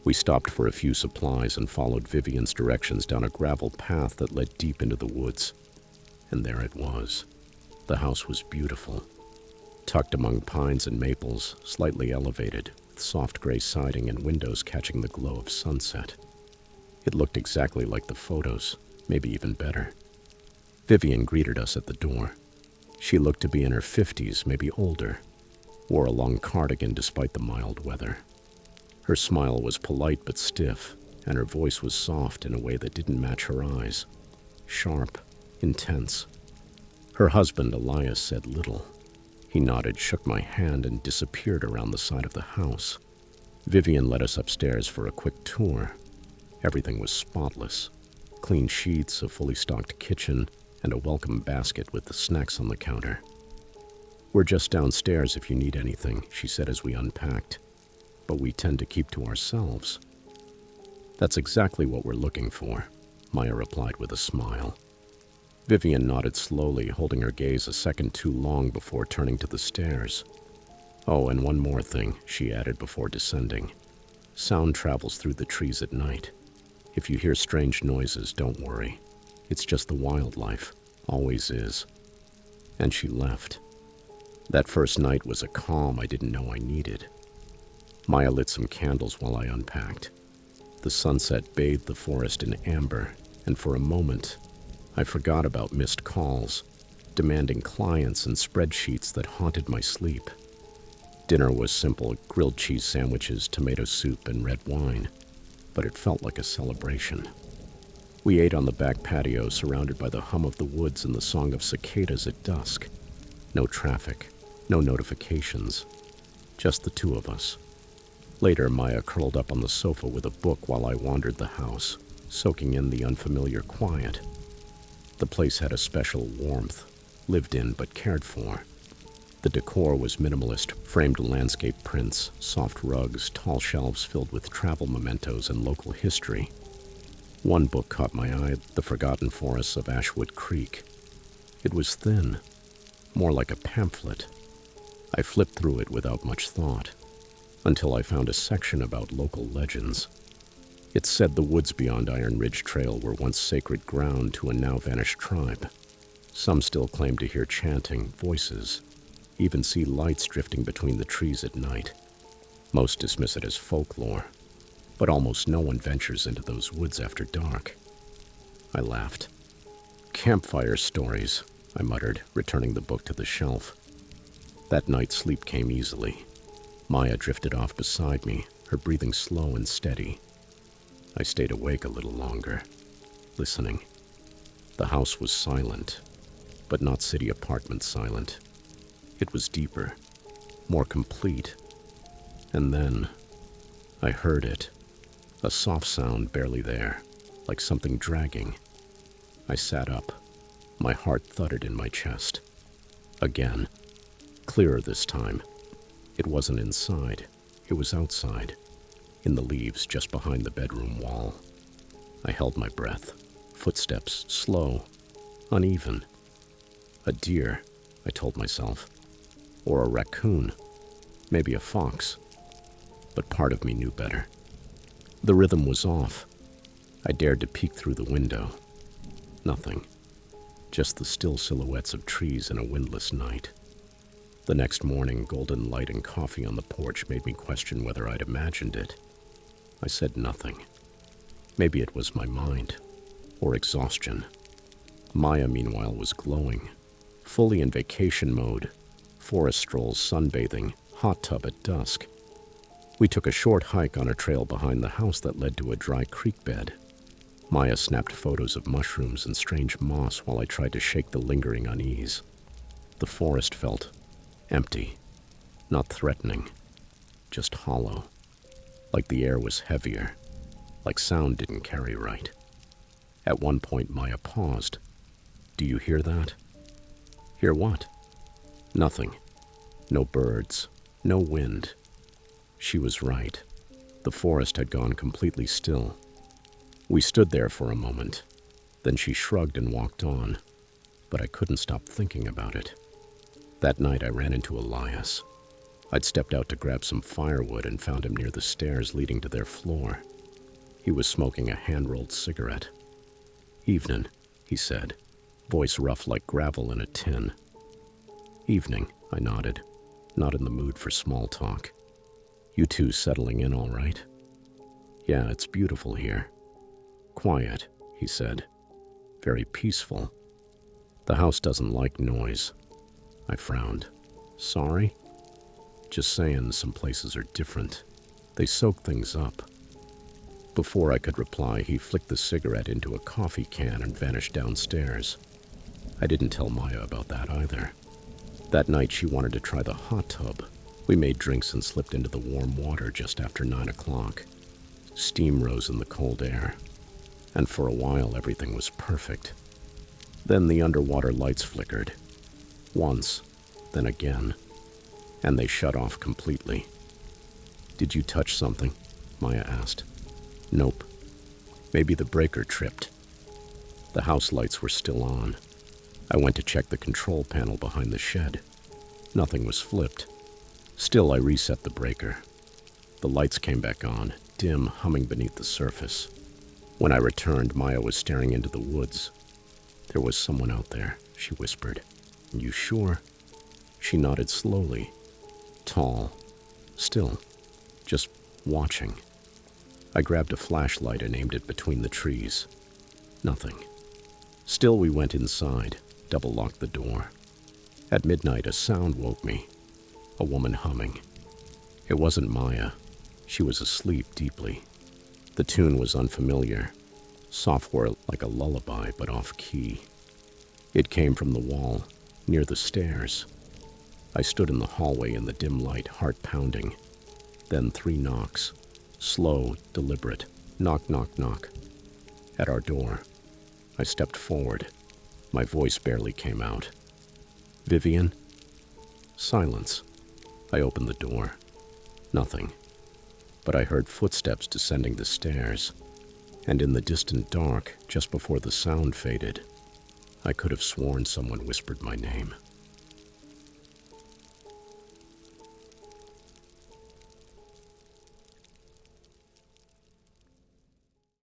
We stopped for a few supplies and followed Vivian's directions down a gravel path that led deep into the woods. And there it was. The house was beautiful. Tucked among pines and maples, slightly elevated, with soft gray siding and windows catching the glow of sunset. It looked exactly like the photos, maybe even better. Vivian greeted us at the door. She looked to be in her 50s, maybe older. Wore a long cardigan despite the mild weather. Her smile was polite but stiff, and her voice was soft in a way that didn't match her eyes. Sharp, intense. Her husband, Elias, said little. He nodded, shook my hand, and disappeared around the side of the house. Vivian led us upstairs for a quick tour. Everything was spotless. Clean sheets, a fully stocked kitchen, and a welcome basket with the snacks on the counter. "We're just downstairs if you need anything," she said as we unpacked. "But we tend to keep to ourselves." "That's exactly what we're looking for," Maya replied with a smile. Vivian nodded slowly, holding her gaze a second too long before turning to the stairs. "Oh, and one more thing," she added before descending. "Sound travels through the trees at night. If you hear strange noises, don't worry. It's just the wildlife. Always is." And she left. That first night was a calm I didn't know I needed. Maya lit some candles while I unpacked. The sunset bathed the forest in amber, and for a moment, I forgot about missed calls, demanding clients and spreadsheets that haunted my sleep. Dinner was simple: grilled cheese sandwiches, tomato soup, and red wine, but it felt like a celebration. We ate on the back patio, surrounded by the hum of the woods and the song of cicadas at dusk. No traffic, no notifications, just the two of us. Later, Maya curled up on the sofa with a book while I wandered the house, soaking in the unfamiliar quiet. The place had a special warmth, lived in but cared for. The decor was minimalist: framed landscape prints, soft rugs, tall shelves filled with travel mementos and local history. One book caught my eye, The Forgotten Forests of Ashwood Creek. It was thin, more like a pamphlet. I flipped through it without much thought, until I found a section about local legends. It said the woods beyond Iron Ridge Trail were once sacred ground to a now-vanished tribe. Some still claim to hear chanting, voices, even see lights drifting between the trees at night. Most dismiss it as folklore, but almost no one ventures into those woods after dark. I laughed. "Campfire stories," I muttered, returning the book to the shelf. That night, sleep came easily. Maya drifted off beside me, her breathing slow and steady. I stayed awake a little longer, listening. The house was silent, but not city apartment silent. It was deeper, more complete. And then I heard it, a soft sound barely there, like something dragging. I sat up. My heart thudded in my chest. Again, clearer this time. It wasn't inside, it was outside, in the leaves just behind the bedroom wall. I held my breath. Footsteps, slow, uneven. A deer, I told myself, or a raccoon, maybe a fox. But part of me knew better. The rhythm was off. I dared to peek through the window. Nothing. Just the still silhouettes of trees in a windless night. The next morning, golden light and coffee on the porch made me question whether I'd imagined it. I said nothing. Maybe it was my mind, or exhaustion. Maya, meanwhile, was glowing, fully in vacation mode, forest strolls, sunbathing, hot tub at dusk. We took a short hike on a trail behind the house that led to a dry creek bed. Maya snapped photos of mushrooms and strange moss while I tried to shake the lingering unease. The forest felt empty, not threatening, just hollow, like the air was heavier, like sound didn't carry right. At one point, Maya paused. "Do you hear that?" "Hear what?" "Nothing. No birds, no wind." She was right. The forest had gone completely still. We stood there for a moment. Then she shrugged and walked on, but I couldn't stop thinking about it. That night I ran into Elias. I'd stepped out to grab some firewood and found him near the stairs leading to their floor. He was smoking a hand-rolled cigarette. "Evening," he said, voice rough like gravel in a tin. "Evening," I nodded, not in the mood for small talk. "You two settling in all right?" "Yeah, it's beautiful here." "Quiet," he said. "Very peaceful." "The house doesn't like noise." I frowned. "Sorry?" "Just saying, some places are different. They soak things up." Before I could reply, he flicked the cigarette into a coffee can and vanished downstairs. I didn't tell Maya about that either. That night she wanted to try the hot tub. We made drinks and slipped into the warm water just after 9 o'clock. Steam rose in the cold air, and for a while everything was perfect. Then the underwater lights flickered. Once, then again, and they shut off completely. "Did you touch something?" Maya asked. "Nope. Maybe the breaker tripped." The house lights were still on. I went to check the control panel behind the shed. Nothing was flipped. Still, I reset the breaker. The lights came back on, dim, humming beneath the surface. When I returned, Maya was staring into the woods. "There was someone out there," she whispered. "You sure?" She nodded slowly. Tall. Still. Just watching. I grabbed a flashlight and aimed it between the trees. Nothing. Still, we went inside, double-locked the door. At midnight, a sound woke me. A woman humming. It wasn't Maya. She was asleep deeply. The tune was unfamiliar. Software like a lullaby, but off-key. It came from the wall, near the stairs. I stood in the hallway in the dim light, heart pounding. Then 3 knocks. Slow, deliberate. Knock, knock, knock. At our door. I stepped forward. My voice barely came out. "Vivian?" Silence. I opened the door. Nothing. But I heard footsteps descending the stairs. And in the distant dark, just before the sound faded, I could have sworn someone whispered my name.